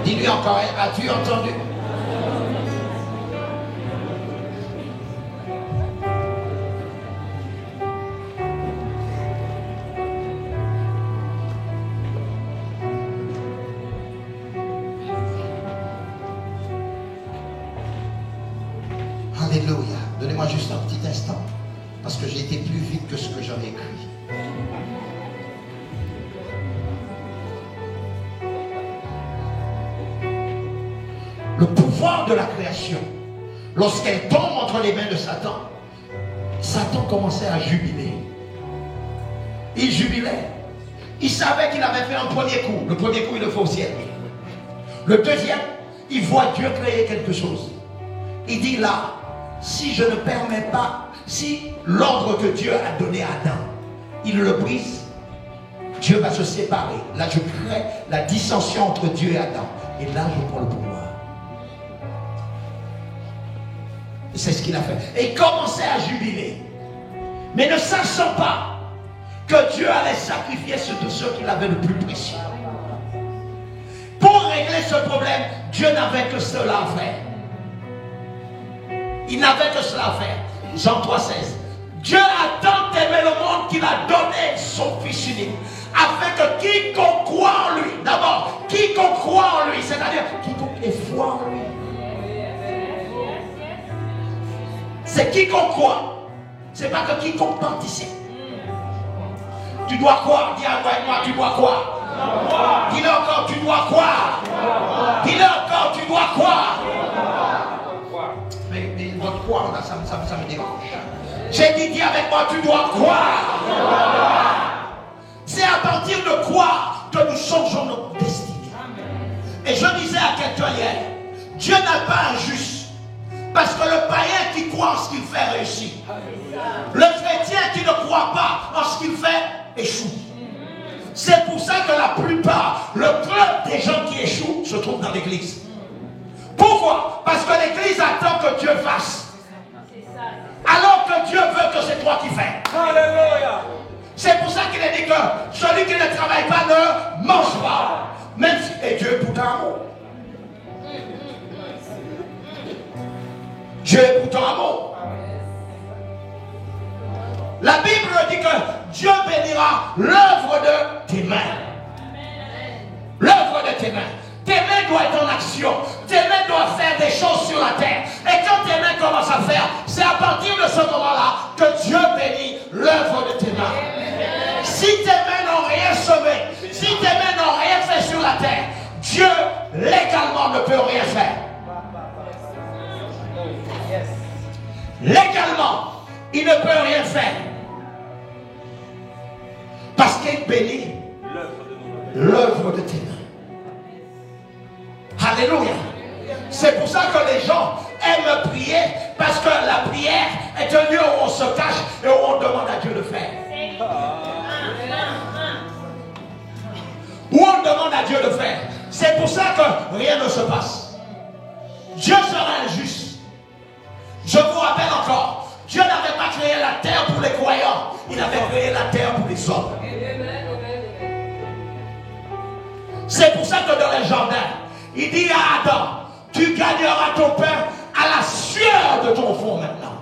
Dis-lui encore, as-tu entendu? Alléluia. Donnez-moi juste un petit instant, parce que j'ai été plus vite que ce que j'avais écrit. Le pouvoir de la création, lorsqu'elle tombe entre les mains de Satan, Satan commençait à jubiler. Il jubilait. Il savait qu'il avait fait un premier coup. Le premier coup, il le fait au ciel. Le deuxième, il voit Dieu créer quelque chose. Il dit là, si je ne permets pas, si l'ordre que Dieu a donné à Adam, il le brise, Dieu va se séparer. Là, je crée la dissension entre Dieu et Adam. Et là, je prends le pouvoir. C'est ce qu'il a fait. Et il commençait à jubiler. Mais ne sachant pas que Dieu allait sacrifier ceux qu'il avait le plus précieux. Pour régler ce problème, Dieu n'avait que cela à faire. Il n'avait que cela à faire. Jean 3,16. Dieu a tant aimé le monde qu'il a donné son Fils unique. Afin que quiconque croit en lui, d'abord, quiconque croit en lui, c'est-à-dire quiconque ait foi en lui. C'est quiconque croit. C'est pas que quiconque participe. Tu dois croire. Dis à moi, tu dois croire. Dis-le encore, tu dois croire. Dis-le encore, tu dois croire. Mais votre croire là, ça me dérange. J'ai dit, dis avec moi, tu dois croire. C'est à partir de croire que nous changeons notre destinée. Et je disais à quelqu'un hier, Dieu n'a pas un juste. Parce que le païen qui croit en ce qu'il fait réussit. Le chrétien qui ne croit pas en ce qu'il fait échoue. C'est pour ça que la plupart, le club des gens qui échouent se trouve dans l'église. Pourquoi? Parce que l'église attend que Dieu fasse. Alors que Dieu veut que c'est toi qui fais. Alléluia. C'est pour ça qu'il a dit que celui qui ne travaille pas ne mange pas. Même si, et Dieu est pour ton amour. Dieu est pour ton amour. La Bible dit que Dieu bénira l'œuvre de tes mains. L'œuvre de tes mains. Tes mains doivent être en action. Tes mains doivent faire des choses sur la terre. Et quand tes mains commencent à faire, c'est à partir de ce moment-là que Dieu bénit l'œuvre de tes mains. Si tes mains n'ont rien semé, si tes mains n'ont rien fait sur la terre, Dieu légalement ne peut rien faire. Légalement, il ne peut rien faire. Parce qu'il bénit l'œuvre de tes mains. Alléluia. C'est pour ça que les gens aiment prier, parce que la prière est un lieu où on se cache et où on demande à Dieu de faire. Où on demande à Dieu de faire. C'est pour ça que rien ne se passe. Il avait créé la terre pour les hommes. C'est pour ça que dans le jardin, il dit à Adam, tu gagneras ton pain à la sueur de ton front maintenant.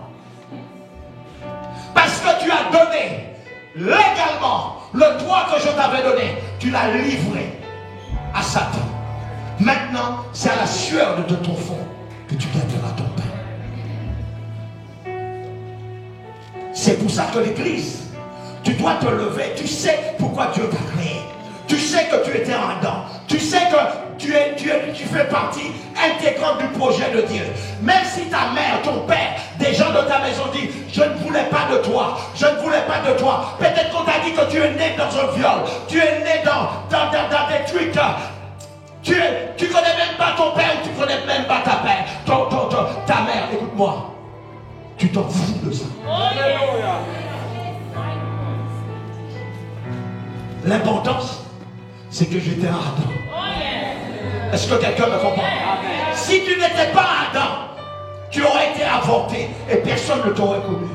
Parce que tu as donné légalement le droit que je t'avais donné, tu l'as livré à Satan. Maintenant, c'est à la sueur de ton front que tu gagneras ton pain. C'est pour ça que l'église, tu dois te lever. Tu sais pourquoi Dieu t'a créé. Tu sais que tu étais en Adam. Tu sais que tu fais partie intégrante du projet de Dieu. Même si ta mère, ton père, des gens de ta maison disent, je ne voulais pas de toi, je ne voulais pas de toi. Peut-être qu'on t'a dit que tu es né dans un viol, tu es né dans des trucs. Tu connais même pas ton père, tu connais même pas ta mère. Ta mère, écoute-moi. Tu t'en fous de ça. L'importance, c'est que j'étais à Adam. Est-ce que quelqu'un me comprend? Si tu n'étais pas Adam, tu aurais été avorté et personne ne t'aurait connu.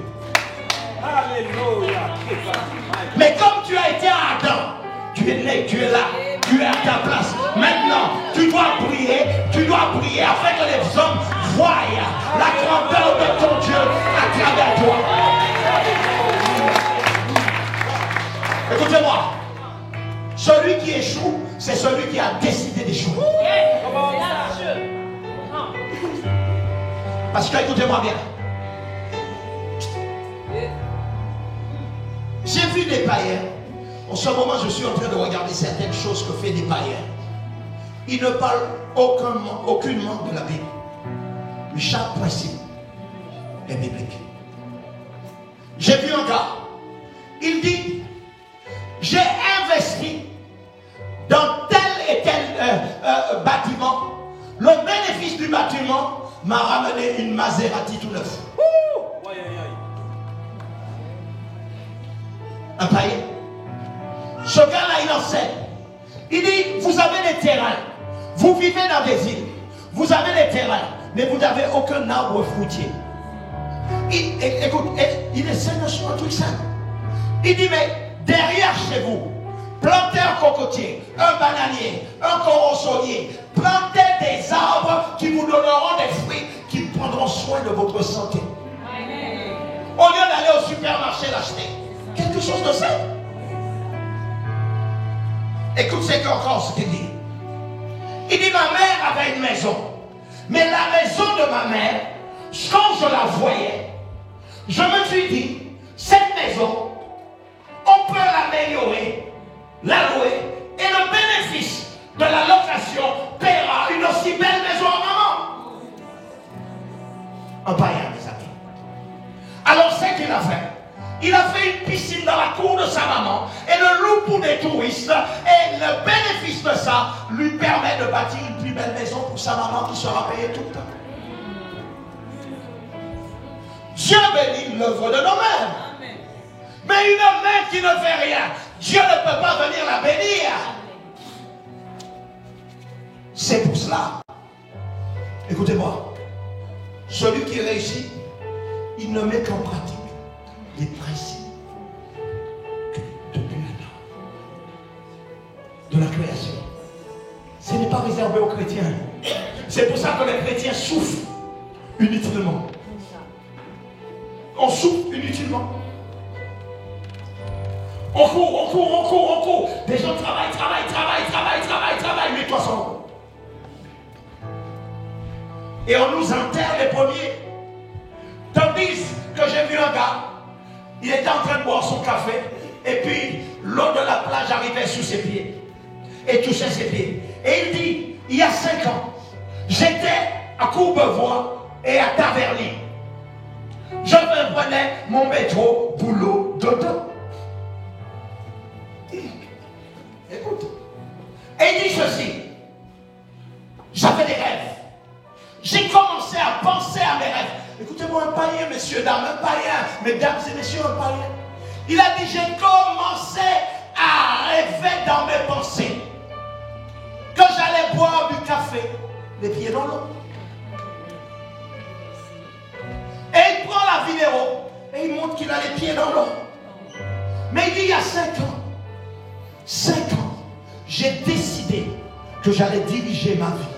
Mais comme tu as été à Adam, tu es né, tu es là, tu es à ta place. Maintenant, tu dois prier afin que les hommes voient la grandeur de ton Dieu à travers toi. Écoutez-moi. Celui qui échoue, c'est celui qui a décidé d'échouer. Parce que, écoutez-moi bien. J'ai vu des païens. En ce moment, je suis en train de regarder certaines choses que fait des païens. Ils ne parlent aucunement de la Bible. Mais chaque principe est biblique. J'ai vu un gars. Il dit, j'ai investi dans tel et tel bâtiment. Le bénéfice du bâtiment m'a ramené une Maserati tout neuf. Un païen. Ce gars-là, il enseigne. Il dit, vous avez des terrains. Vous vivez dans des îles. Vous avez des terrains. Mais vous n'avez aucun arbre fruitier. Écoute, il enseigne sur un truc simple. Il dit, mais derrière chez vous, plantez un cocotier, un bananier, un coronsonnier. Plantez des arbres qui vous donneront des fruits qui prendront soin de votre santé. Au lieu d'aller au supermarché l'acheter. Quelque chose de simple. Écoute, c'est encore ce qu'il dit. Il dit, ma mère avait une maison. Mais la maison de ma mère, quand je la voyais, je me suis dit, cette maison, on peut l'améliorer, la louer, et le bénéfice de la location paiera une aussi belle maison à maman. Un païen, mes amis. Alors, c'est qu'il a fait. Il a fait une piscine dans la cour de sa maman et le loue pour des touristes. Et le bénéfice de ça lui permet de bâtir une plus belle maison pour sa maman qui sera payée tout le temps. Dieu bénit l'œuvre de nos mains. Mais une main qui ne fait rien, Dieu ne peut pas venir la bénir. C'est pour cela. Écoutez-moi. Celui qui réussit, il ne met qu'en pratique les principes de la création. Ce n'est pas réservé aux chrétiens. C'est pour ça que les chrétiens souffrent inutilement. On souffre inutilement. On court. Des gens travaillent, mais toi sans. Et on nous enterre les premiers. Tandis que j'ai vu un gars, il était en train de boire son café, et puis l'eau de la plage arrivait sous ses pieds, et touchait ses pieds. Et il dit, il y a 5 ans, j'étais à Courbevoie et à Taverny. Je me prenais mon métro, boulot, dodo. Écoute. Et il dit ceci. J'avais des rêves. J'ai commencé à penser à mes rêves. Écoutez-moi, un païen, messieurs, dames, un païen, mesdames et messieurs, un païen. Il a dit, j'ai commencé à rêver dans mes pensées que j'allais boire du café, les pieds dans l'eau. Et il prend la vidéo et il montre qu'il a les pieds dans l'eau. Mais il y a 5 ans, j'ai décidé que j'allais diriger ma vie.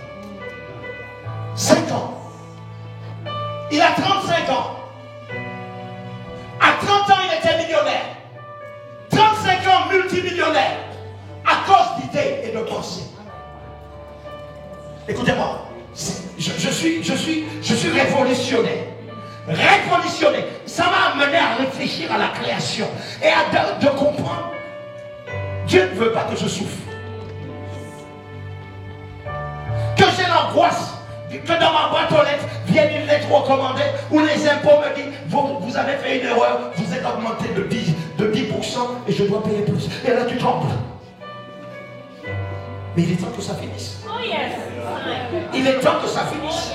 5 ans. Il a 35 ans. À 30 ans, il était millionnaire. 35 ans, multimillionnaire. À cause d'idées et de pensées. Écoutez-moi. Je suis révolutionnaire. Révolutionné. Ça m'a amené à réfléchir à la création et à de comprendre. Dieu ne veut pas que je souffre. Que j'ai l'angoisse. Que dans ma boîte aux lettres vienne une lettre recommandée où les impôts me disent vous avez fait une erreur, vous êtes augmenté de 10% et je dois payer plus. Et là tu trembles. Mais il est temps que ça finisse. Oh yes. Il est temps que ça finisse.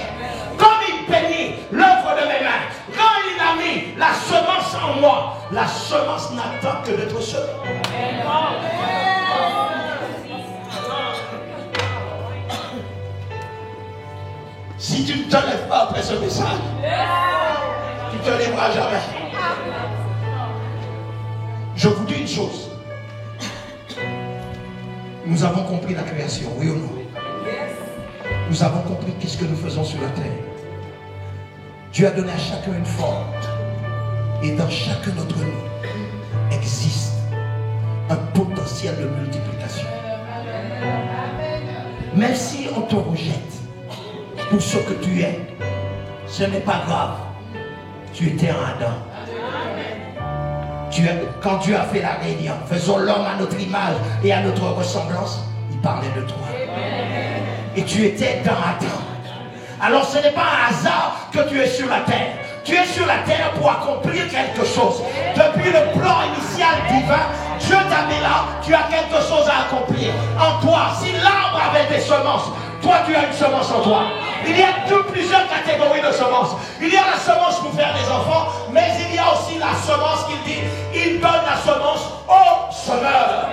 Comme il bénit l'œuvre de mes mains, quand il a mis la semence en moi, la semence n'attend que d'être semée. Si tu ne te lèves pas après ce message, tu ne te lèveras jamais. Je vous dis une chose. Nous avons compris la création, oui ou non? Nous avons compris qu'est-ce que nous faisons sur la terre. Dieu a donné à chacun une forme. Et dans chacun d'entre nous existe un potentiel de multiplication. Même si on te rejette pour ce que tu es, ce n'est pas grave. Tu étais en Adam. Quand Dieu a fait la réunion, faisons l'homme à notre image et à notre ressemblance, il parlait de toi. Et tu étais dans Adam. Alors ce n'est pas un hasard que tu es sur la terre. Tu es sur la terre pour accomplir quelque chose. Depuis le plan initial divin, Dieu t'a mis là, tu as quelque chose à accomplir. En toi, si l'arbre avait des semences, toi tu as une semence en toi. Il y a plusieurs catégories de semences. Il y a la semence pour faire des enfants, mais il y a aussi la semence qu'il dit, il donne la semence au semeur.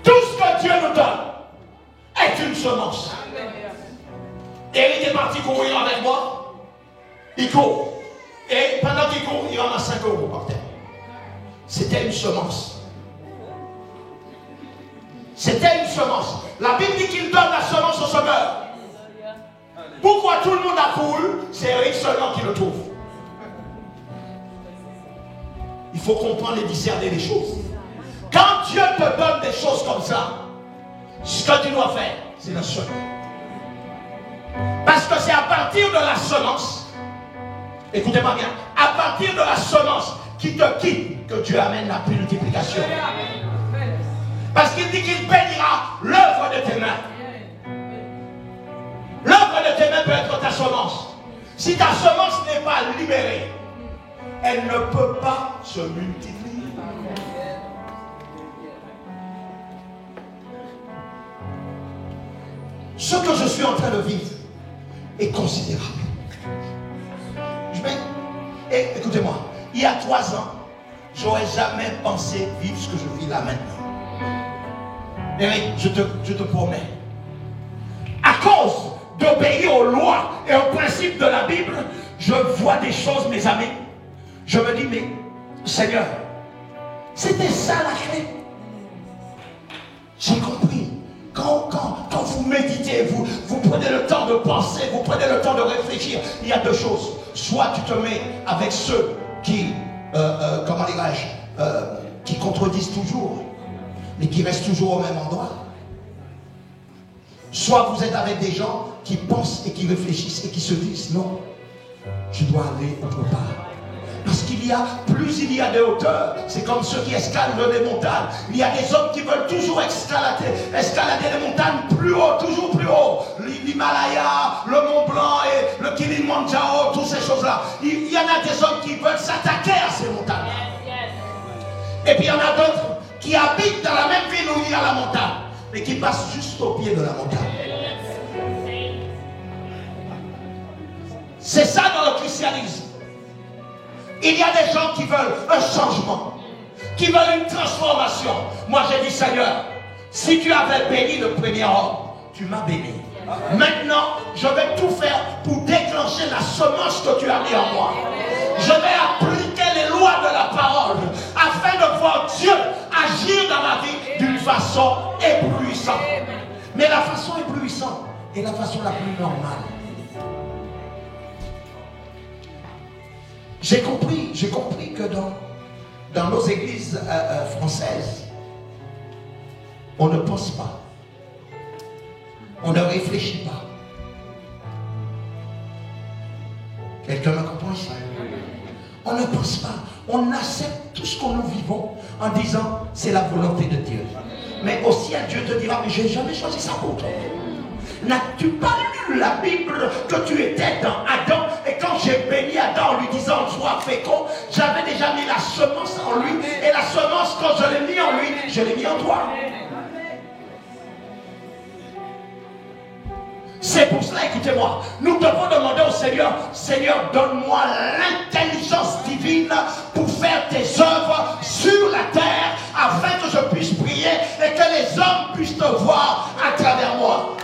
Tout ce que Dieu nous donne est une semence. Eric est parti courir avec moi. Il court. Et pendant qu'il court, il ramasse 5 € par terre. C'était une semence. C'était une semence. La Bible dit qu'il donne la semence au semeur. Pourquoi tout le monde a couru? C'est Eric seulement qui le trouve. Il faut comprendre et discerner les choses. Quand Dieu te donne des choses comme ça, ce que tu dois faire, c'est la semer. Parce que c'est à partir de la semence, écoutez-moi bien, à partir de la semence qui te quitte que Dieu amène la multiplication. Parce qu'il dit qu'il bénira l'œuvre de tes mains. L'œuvre de tes mains peut être ta semence. Si ta semence n'est pas libérée, elle ne peut pas se multiplier. Ce que je suis en train de vivre est considérable. Et écoutez-moi, il y a 3 ans, j'aurais jamais pensé vivre ce que je vis là maintenant. Eric, je te promets, à cause d'obéir aux lois et aux principes de la Bible, je vois des choses, mes amis. Je me dis, mais Seigneur, c'était ça la clé. J'ai compris. Quand vous méditez, vous prenez le temps de penser, vous prenez le temps de réfléchir, il y a 2 choses. Soit tu te mets avec ceux qui, comment dirais-je, qui contredisent toujours, mais qui restent toujours au même endroit. Soit vous êtes avec des gens qui pensent et qui réfléchissent et qui se disent, non, je dois aller autre part. Parce qu'il y a, plus il y a de hauteur, c'est comme ceux qui escaladent des montagnes. Il y a des hommes qui veulent toujours escalader les montagnes plus haut, toujours plus haut. L'Himalaya, le Mont Blanc et le Kilimanjaro, toutes ces choses-là. Il y en a des hommes qui veulent s'attaquer à ces montagnes. Et puis il y en a d'autres qui habitent dans la même ville où il y a la montagne, mais qui passent juste au pied de la montagne. C'est ça dans le christianisme. Il y a des gens qui veulent un changement, qui veulent une transformation. Moi j'ai dit, Seigneur, si tu avais béni le premier homme, tu m'as béni. Maintenant, je vais tout faire pour déclencher la semence que tu as mis en moi. Je vais appliquer les lois de la façon éblouissante. Mais la façon éblouissante est la façon la plus normale. J'ai compris que dans nos églises françaises, on ne pense pas. On ne réfléchit pas. Quelqu'un me comprend ça? On ne pense pas. On accepte tout ce que nous vivons en disant c'est la volonté de Dieu. Mais au ciel, Dieu te dira, mais je n'ai jamais choisi ça pour toi. N'as-tu pas lu la Bible que tu étais dans Adam? Et quand j'ai béni Adam en lui disant sois fécond, j'avais déjà mis la semence en lui. Et la semence, quand je l'ai mis en lui, je l'ai mis en toi. C'est pour cela, écoutez-moi, nous devons demander au Seigneur, Seigneur, donne-moi l'intelligence divine pour faire tes œuvres sur la terre, afin que je puisse prier et que les hommes puissent te voir à travers moi.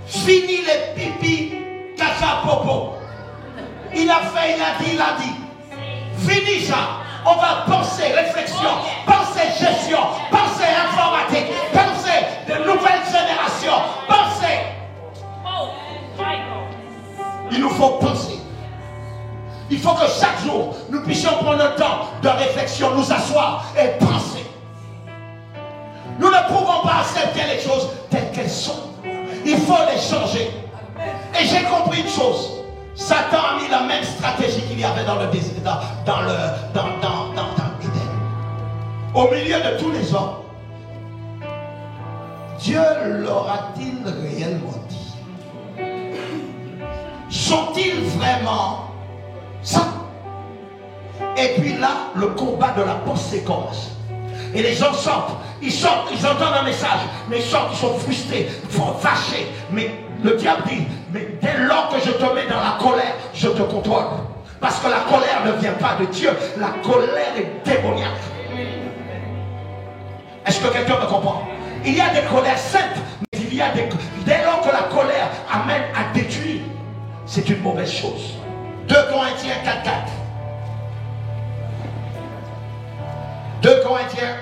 Fini les pipis, caca, popo. Il a fait, il a dit. Fini ça. On va penser réflexion, penser gestion, penser informatique, penser de nouvelles générations, penser. Il nous faut penser. Il faut que chaque jour, nous puissions prendre un temps de réflexion, nous asseoir et penser. Nous ne pouvons pas accepter les choses telles qu'elles sont. Il faut les changer. Et j'ai compris une chose. Satan a mis la même stratégie qu'il y avait dans le désert, dans Éden. Au milieu de tous les hommes, Dieu leur a-t-il réellement dit? Sont-ils vraiment ça? Et puis là, le combat de la pensée commence. Et les gens sortent, ils entendent un message, mais ils sortent, ils sont frustrés, fâchés. Mais le diable dit, mais dès lors que je te mets dans la colère, je te contrôle. Parce que la colère ne vient pas de Dieu, la colère est démoniaque. Est-ce que quelqu'un me comprend? Il y a des colères saintes, mais il y a des... Dès lors que la colère amène à détruire, c'est une mauvaise chose. 2 Corinthiens 4:4. 2 Corinthiens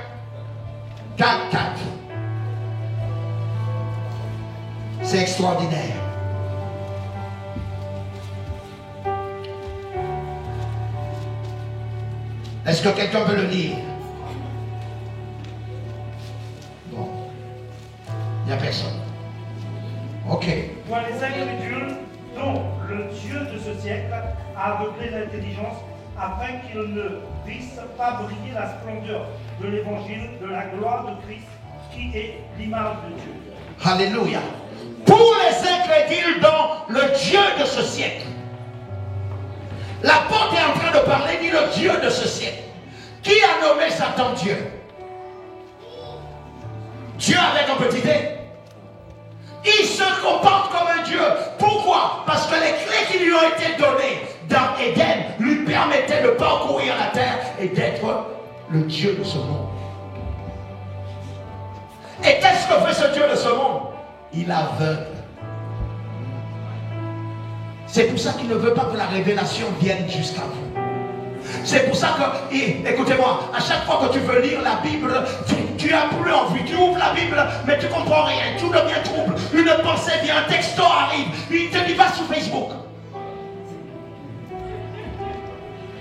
4:4. C'est extraordinaire. Est-ce que quelqu'un veut le lire? Bon. Il n'y a personne. Ok. Toi, les incrédules, dont le Dieu de ce siècle a aveuglé l'intelligence, afin qu'ils ne vissent pas briller la splendeur de l'évangile de la gloire de Christ, qui est l'image de Dieu. Alléluia. Pour les incrédules dont le Dieu de ce siècle. L'apôtre est en train de parler, dit le Dieu de ce siècle. Qui a nommé Satan Dieu? Dieu avec un petit D. Il se comporte comme un Dieu. Pourquoi? Parce que les clés qui lui ont été données dans Éden lui permettaient de parcourir la terre et d'être le Dieu de ce monde. Et qu'est-ce que fait ce Dieu de ce monde? Il aveugle. C'est pour ça qu'il ne veut pas que la révélation vienne jusqu'à vous. C'est pour ça que, écoutez-moi, à chaque fois que tu veux lire la Bible, tu n'as plus envie. Tu ouvres la Bible, mais tu ne comprends rien. Tout devient trouble. Une pensée vient, un texto arrive. Il te dit, va sur Facebook.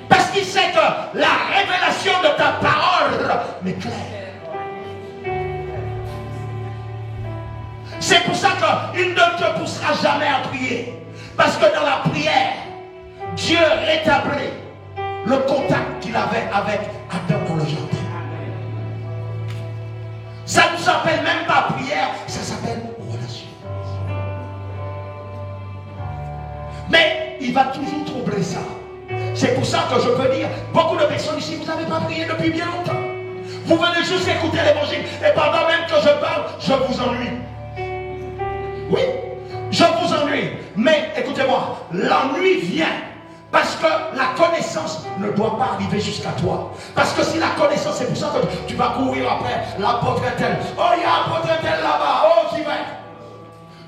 Parce qu'il sait que la révélation de ta parole m'est claire. C'est pour ça qu'il ne te poussera jamais à prier. Parce que dans la prière, Dieu rétablit le contact qu'il avait avec Adam dans le jardin. Ça ne s'appelle même pas prière, ça s'appelle relation. Mais il va toujours troubler ça. C'est pour ça que je peux dire, beaucoup de personnes ici, vous n'avez pas prié depuis bien longtemps. Vous venez juste écouter l'évangile et pendant même que je parle, je vous ennuie. Oui, je vous ennuie. Mais écoutez-moi, l'ennui vient parce que la connaissance ne doit pas arriver jusqu'à toi. Parce que si la connaissance, c'est pour ça que tu vas courir après l'apôtre tel. Oh, il y a l'apôtre tel là-bas. Oh, j'y vais.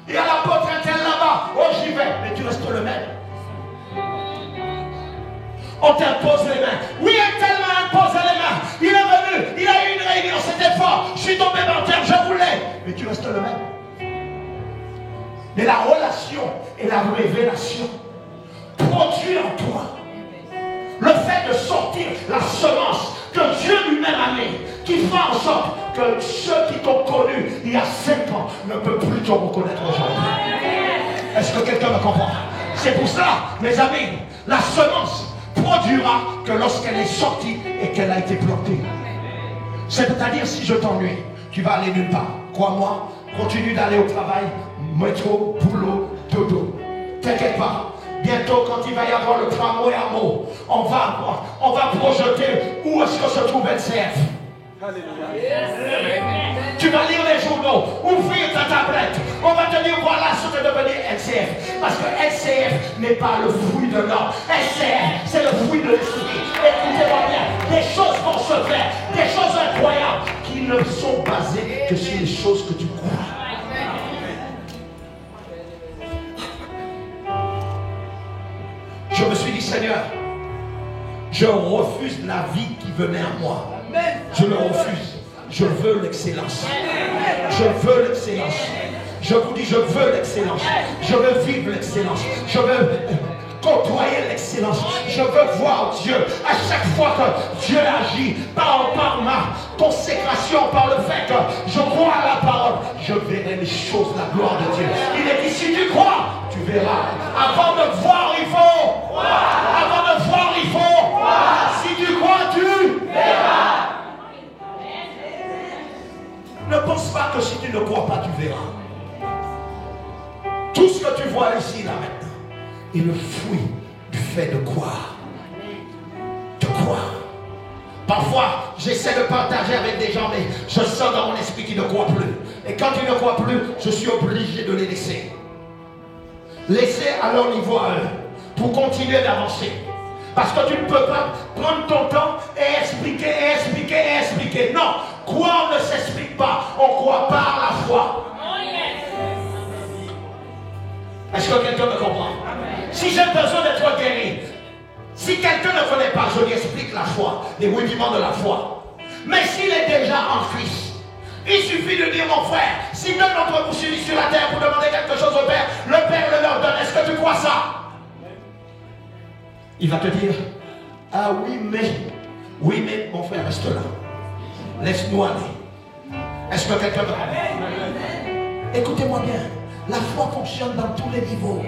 Il y a l'apôtre tel là-bas. Oh, j'y vais. Mais tu restes le même. On t'impose les mains. Oui, tellement imposé les mains. Il est le même. Mais la relation et la révélation produit en toi le fait de sortir la semence que Dieu lui-même a mis, qui fait en sorte que ceux qui t'ont connu il y a 5 ans ne peuvent plus te reconnaître aujourd'hui. Est-ce que quelqu'un me comprend? C'est pour ça, mes amis, la semence produira que lorsqu'elle est sortie et qu'elle a été plantée. C'est-à-dire, si je t'ennuie, tu vas aller nulle part. Crois-moi, continue d'aller au travail, métro, boulot, dodo. T'inquiète pas. Bientôt, quand il va y avoir le tramway à mots, on va projeter où est-ce que se trouve LCF. Tu vas lire les journaux, ouvrir ta tablette. On va te dire voilà ce que devenir LCF. Parce que LCF n'est pas le fruit de l'homme. LCF, c'est le fruit de l'esprit. Écoutez-moi bien, des choses vont se faire, des choses incroyables qui ne sont basées que sur les choses que tu crois. Je me suis dit, Seigneur, je refuse la vie qui venait à moi. Je le refuse. Je veux l'excellence. Je veux l'excellence. Je vous dis, je veux l'excellence. Je veux vivre l'excellence. Je veux côtoyer l'excellence. Je veux voir Dieu. À chaque fois que Dieu agit par ma consécration, par le fait que je crois à la parole, je verrai les choses, la gloire de Dieu. Il est dit, si tu crois, tu verras. Avant de voir, il faut. Avant de voir, il faut. Si tu crois, tu verras. Ne pense pas que si tu ne crois pas, tu verras. Tout ce que tu vois ici, là maintenant, est le fruit du fait de croire. De croire. Parfois, j'essaie de partager avec des gens, mais je sens dans mon esprit qu'ils ne croient plus. Et quand ils ne croient plus, je suis obligé de les laisser. Laisser à leur niveau à eux, pour continuer d'avancer. Parce que tu ne peux pas prendre ton temps et expliquer. Non, croire ne s'explique pas. On croit par la foi. Est-ce que quelqu'un me comprend? Si j'ai besoin d'être guéri, si quelqu'un ne connaît pas, je lui explique la foi, les rudiments de la foi. Mais s'il est déjà en Christ, il suffit de dire, mon frère, si deux d'entre vous s'unissent sur la terre pour demander quelque chose au Père le leur donne. Est-ce que tu crois ça? Il va te dire, ah oui mais mon frère, reste là. Laisse-nous aller. Est-ce que quelqu'un va? Écoutez-moi bien. La foi fonctionne dans tous les niveaux.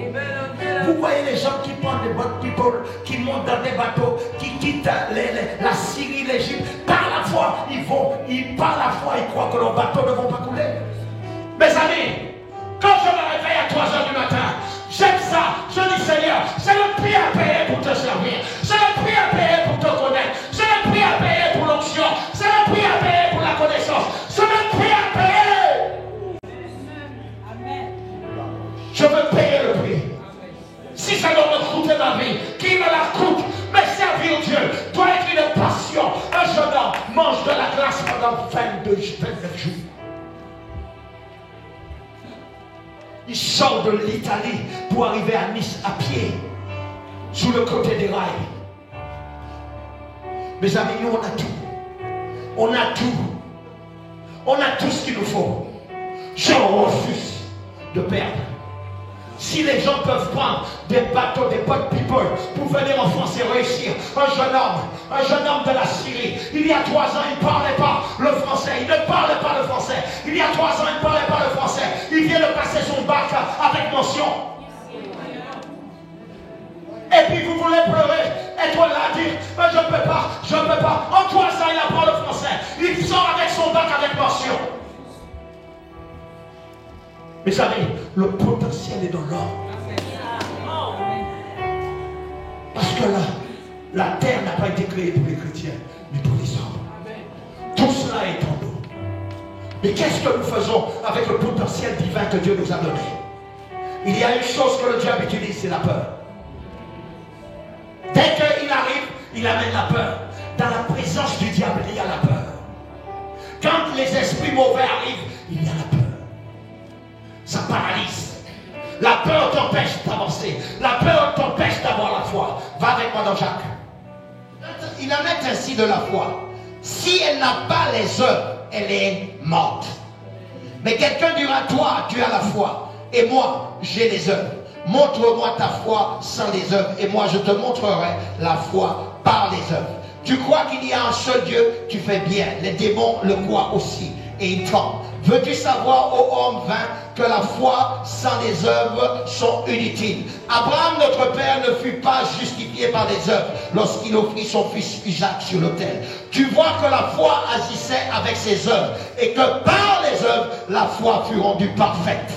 Vous voyez les gens qui prennent des boat people, qui montent dans des bateaux, qui quittent la Syrie, l'Égypte. Par la foi, par la foi, ils croient que leurs bateaux ne vont pas couler. Mes amis, quand je me réveille à 3 h du matin, j'aime ça. Je dis, Seigneur, c'est le prix à payer pour te servir. C'est le prix à payer pour te connaître. C'est le prix à payer pour l'onction. C'est le prix à payer pour la connaissance. C'est le prix à payer. Je veux payer le prix. Si ça doit me coûter ma vie, qu'il me la coûte. Mais servir Dieu doit être une passion. Un jeune homme mange de la glace pendant 29 jours. Il sort de l'Italie pour arriver à Nice à pied, sous le côté des rails. Mes amis, nous on a tout. On a tout. On a tout ce qu'il nous faut. Je refuse de perdre. Si les gens peuvent prendre des bateaux, des boat people pour venir en France et réussir, un jeune homme de la Syrie, il y a 3 ans, il ne parlait pas le français, il ne parlait pas le français. Il y a 3 ans, il ne parlait pas le français. Il vient de passer son bac avec mention. Et puis vous voulez pleurer, et toi là dire, je ne peux pas. En 3 ans, il apprend le français. Il sort avec son bac avec mention. Mes amis, le potentiel est dans l'homme. Parce que là, la terre n'a pas été créée pour les chrétiens, mais pour les hommes. Tout cela est en nous. Mais qu'est-ce que nous faisons avec le potentiel divin que Dieu nous a donné? Il y a une chose que le diable utilise, c'est la peur. Dès qu'il arrive, il amène la peur. Dans la présence du diable, il y a la peur. Quand les esprits mauvais arrivent, il y a la peur. Ça paralyse. La peur t'empêche d'avancer. La peur t'empêche d'avoir la foi. Va avec moi dans Jacques. Il en est ainsi de la foi. Si elle n'a pas les œuvres, elle est morte. Mais quelqu'un dira, toi, tu as la foi, et moi, j'ai les œuvres. Montre-moi ta foi sans les œuvres, et moi, je te montrerai la foi par les œuvres. Tu crois qu'il y a un seul Dieu, tu fais bien. Les démons le croient aussi, et ils tombent. Veux-tu savoir, ô homme vain, que la foi sans les œuvres sont inutiles? Abraham, notre père, ne fut pas justifié par les œuvres lorsqu'il offrit son fils Isaac sur l'autel. Tu vois que la foi agissait avec ses œuvres, et que par les œuvres, la foi fut rendue parfaite.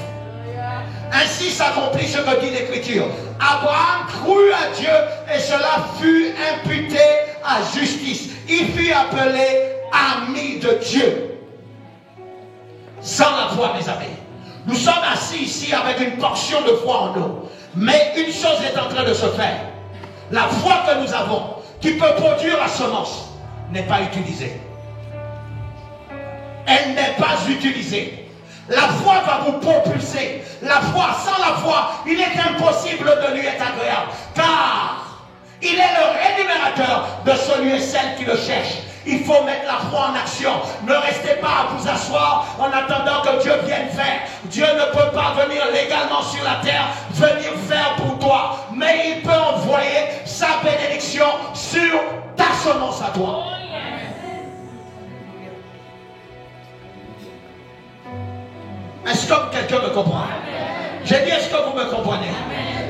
Ainsi s'accomplit ce que dit l'Écriture. Abraham crut à Dieu, et cela fut imputé à justice. Il fut appelé ami de Dieu. Sans la foi, mes amis. Nous sommes assis ici avec une portion de foi en nous. Mais une chose est en train de se faire. La foi que nous avons, qui peut produire la semence, n'est pas utilisée. Elle n'est pas utilisée. La foi va vous propulser. La foi, sans la foi, il est impossible de lui être agréable. Car il est le rémunérateur de celui et celle qui le cherche. Il faut mettre la foi en action. Ne restez pas à vous asseoir en attendant que Dieu vienne faire. Dieu ne peut pas venir légalement sur la terre, venir faire pour toi. Mais il peut envoyer sa bénédiction sur ta semence à toi. Est-ce que quelqu'un me comprend? J'ai dit, est-ce que vous me comprenez?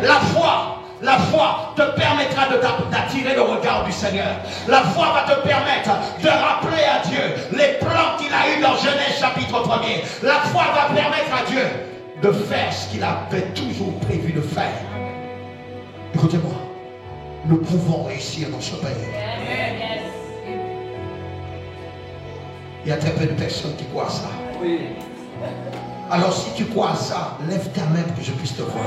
La foi te permettra d'attirer le regard du Seigneur. La foi va te permettre de rappeler à Dieu les plans qu'il a eus dans Genèse chapitre 1er. La foi va permettre à Dieu de faire ce qu'il avait toujours prévu de faire. Écoutez-moi, nous pouvons réussir dans ce pays. Il y a très peu de personnes qui croient ça. Oui. Alors si tu crois à ça, lève ta main pour que je puisse te voir.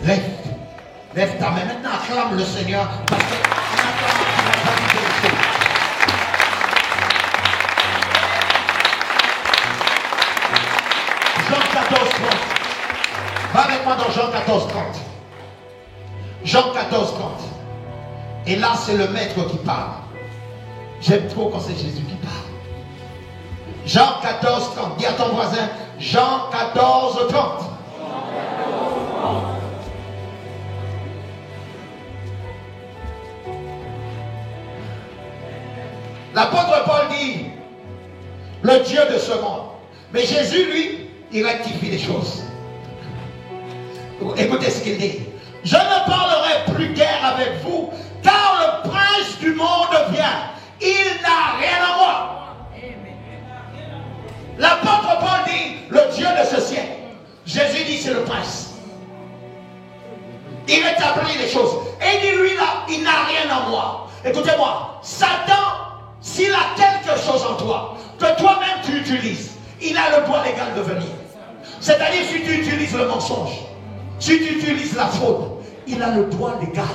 Lève ta main. Maintenant, acclame le Seigneur. Parce que Jean 14, 30. Va avec moi dans Jean 14, 30. Jean 14, 30. Et là, c'est le maître qui parle. J'aime trop quand c'est Jésus qui parle. Jean 14, 30. Dis à ton voisin, Jean 14, 30. L'apôtre Paul dit, le Dieu de ce monde. Mais Jésus, lui, il rectifie les choses. Écoutez ce qu'il dit. Je ne parlerai plus guère avec vous, car le prince du monde vient. Il n'a rien à moi. L'apôtre Paul dit, le Dieu de ce siècle. Jésus dit, c'est le prince. Il rétablit les choses. Et il dit, lui là, il n'a rien en moi. Écoutez-moi, Satan, s'il a quelque chose en toi, que toi-même tu utilises, il a le droit légal de venir. C'est-à-dire, si tu utilises le mensonge, si tu utilises la fraude, il a le droit légal.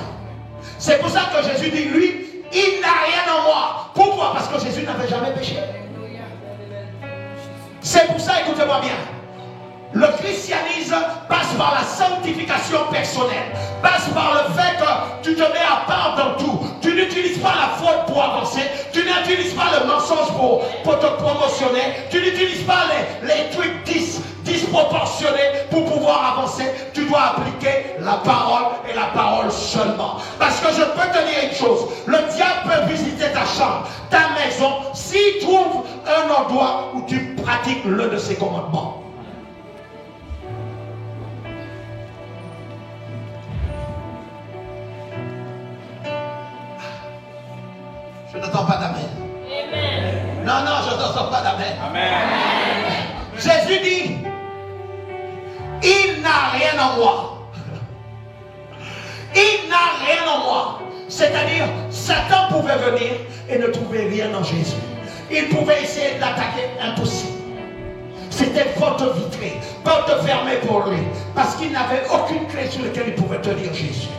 C'est pour ça que Jésus dit, lui, il n'a rien en moi. Pourquoi? Parce que Jésus n'avait jamais péché. C'est pour ça, écoutez-moi bien, le christianisme passe par la sanctification personnelle, passe par le fait que tu te mets à part dans tout. Tu n'utilises pas la faute pour avancer, tu n'utilises pas le mensonge pour te promotionner, tu n'utilises pas les trucs disproportionnés pour pouvoir avancer. Tu dois appliquer la parole et la parole seulement. Parce que je peux te dire une chose, le diable peut visiter ta chambre, ta maison, s'il trouve un endroit où tu pratiques l'un de ses commandements. Je n'entends pas d'amen. Non, je n'entends pas d'amen. Jésus dit, il n'a rien en moi. Il n'a rien en moi. C'est-à-dire, Satan pouvait venir et ne trouver rien en Jésus. Il pouvait essayer de l'attaquer, impossible. C'était porte vitrée, porte fermée pour lui. Parce qu'il n'avait aucune clé sur laquelle il pouvait tenir Jésus.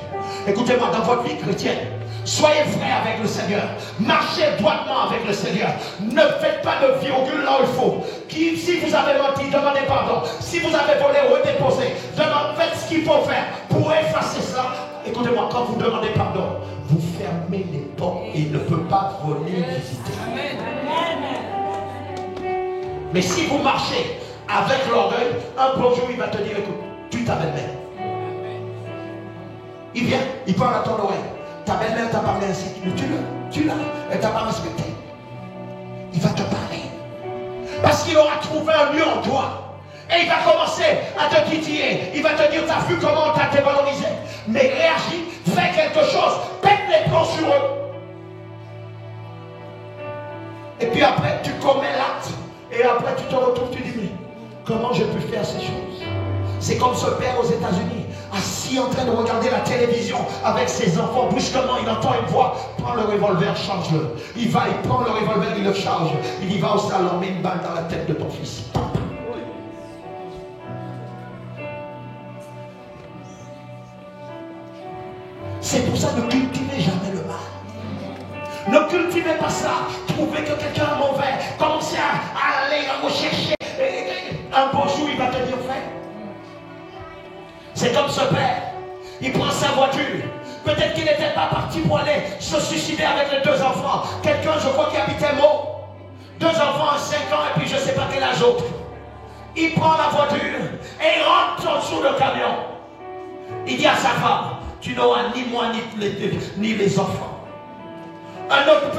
Écoutez-moi, dans votre vie chrétienne, soyez frais avec le Seigneur. Marchez droitement avec le Seigneur. Ne faites pas de virgule là où il faut. Si vous avez menti, demandez pardon. Si vous avez volé, redéposez. Faites ce qu'il faut faire pour effacer cela. Écoutez-moi, quand vous demandez pardon, vous fermez les portes et il ne peut pas venir visiter. Mais si vous marchez avec l'orgueil, un beau jour il va te dire, écoute, tu ta belle-mère. Il vient, il parle à ton oreille. Ta belle-mère t'a parlé ainsi, tu l'as, elle t'a pas respecté. Il va te parler. Parce qu'il aura trouvé un lieu en toi. Et il va commencer à te titiller. Il va te dire, t'as vu comment on t'a dévalorisé. Mais réagis, fais quelque chose, pète les plombs sur eux. Et puis après, tu commets l'acte. Et après, tu te retrouves, tu dis, mais comment j'ai pu faire ces choses? C'est comme ce père aux États-Unis, assis en train de regarder la télévision avec ses enfants. Brusquement, il entend une voix. Prends le revolver, change-le. Il va, il prend le revolver, il le charge. Il y va au salon, met une balle dans la tête de ton fils. C'est pour ça, ne cultivez jamais le mal. Ne cultivez pas ça. Trouvez que quelqu'un est mauvais. Commencez à aller rechercher. Un beau jour, il va te dire, frère. C'est comme ce père. Il prend sa voiture. Peut-être qu'il n'était pas parti pour aller se suicider avec les deux enfants. Quelqu'un, je crois, qui habitait Meaux. Deux enfants à 5 ans et puis je ne sais pas quel âge autre. Il prend la voiture et il rentre en dessous le camion. Il dit à sa femme, tu n'auras ni moi ni les enfants. Un autre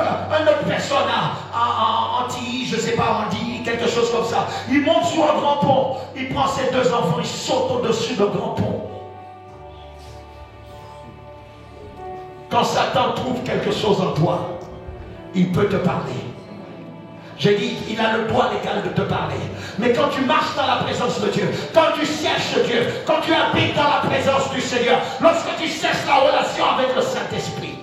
personne en Antilles, je ne sais pas, on dit quelque chose comme ça. Il monte sur un grand pont, il prend ses deux enfants, il saute au-dessus du grand pont. Quand Satan trouve quelque chose en toi, il peut te parler. J'ai dit, il a le droit légal de te parler. Mais quand tu marches dans la présence de Dieu, quand tu cherches Dieu, quand tu habites dans la présence du Seigneur, lorsque tu cherches la relation avec le Saint-Esprit,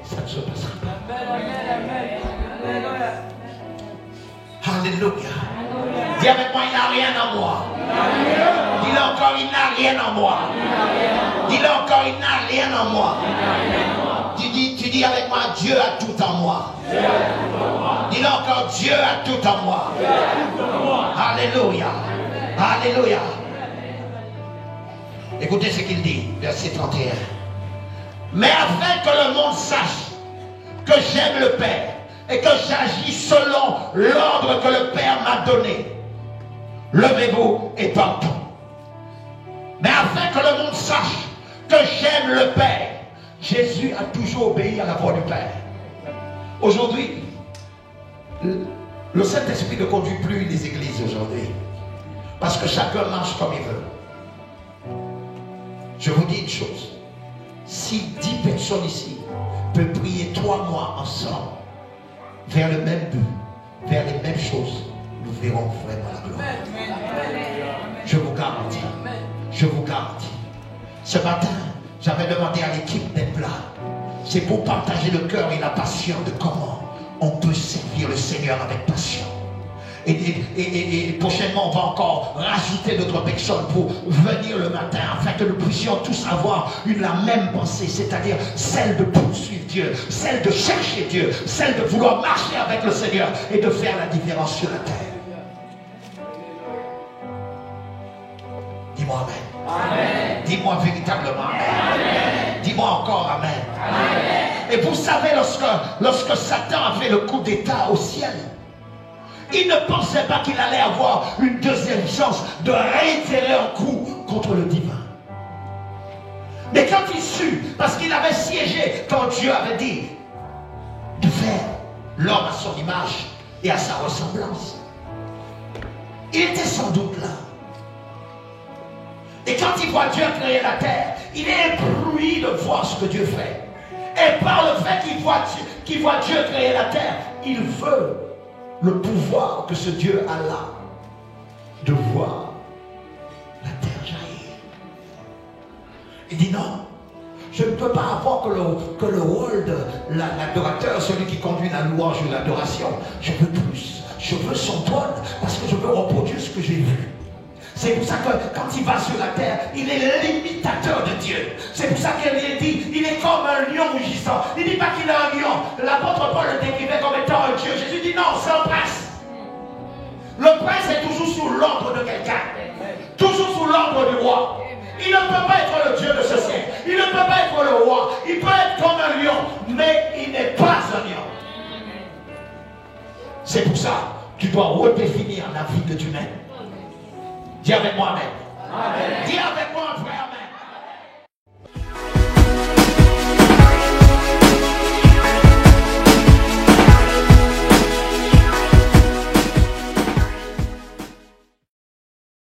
ça ne se passera pas. Alléluia. Dis avec moi, il n'a rien en moi. Dis-le encore, il n'a rien en moi. Dis-le encore, il n'a rien en moi. Tu dis avec moi, Dieu a tout en moi. Dis-le encore, Dieu a tout en moi. Alléluia. Alléluia. Écoutez ce qu'il dit, verset 31. Mais afin que le monde sache que j'aime le Père et que j'agis selon l'ordre que le Père m'a donné, levez-vous et partons. Mais afin que le monde sache que j'aime le Père, Jésus a toujours obéi à la voix du Père. Aujourd'hui, le Saint-Esprit ne conduit plus les églises aujourd'hui. Parce que chacun marche comme il veut. Je vous dis une chose. Si 10 personnes ici peuvent prier 3 mois ensemble vers le même but, vers les mêmes choses, nous verrons vraiment la gloire. Je vous garantis. Je vous garantis. Ce matin, j'avais demandé à l'équipe d'être là. C'est pour partager le cœur et la passion de comment on peut servir le Seigneur avec passion. Et prochainement, on va encore rajouter d'autres personnes pour venir le matin afin que nous puissions tous avoir la même pensée, c'est-à-dire celle de poursuivre Dieu, celle de chercher Dieu, celle de vouloir marcher avec le Seigneur et de faire la différence sur la terre. Dis-moi amen. Amen. Dis-moi véritablement amen. Amen. Dis-moi encore amen. Amen. Et vous savez, lorsque Satan a fait le coup d'état au ciel, il ne pensait pas qu'il allait avoir une deuxième chance de réitérer un coup contre le divin. Mais quand il sut, parce qu'il avait siégé quand Dieu avait dit de faire l'homme à son image et à sa ressemblance, il était sans doute là. Et quand il voit Dieu créer la terre, il est ébloui de voir ce que Dieu fait. Et par le fait qu'il voit Dieu créer la terre, il veut le pouvoir que ce Dieu a là de voir la terre jaillir. Il dit non, je ne peux pas avoir que le rôle de l'adorateur, celui qui conduit la louange et l'adoration. Je veux plus, je veux son trône parce que je veux reproduire ce que j'ai vu. C'est pour ça que quand il va sur la terre, il est l'imitateur de Dieu. C'est pour ça qu'il dit, il est comme un lion rugissant. Il ne dit pas qu'il est un lion. L'apôtre Paul le décrivait comme étant un Dieu. Jésus dit non, c'est un prince. Le prince est toujours sous l'ordre de quelqu'un. Toujours sous l'ordre du roi. Il ne peut pas être le Dieu de ce siècle. Il ne peut pas être le roi. Il peut être comme un lion, mais il n'est pas un lion. tu dois redéfinir la vie que tu mènes. Dis avec moi, amen. Dis avec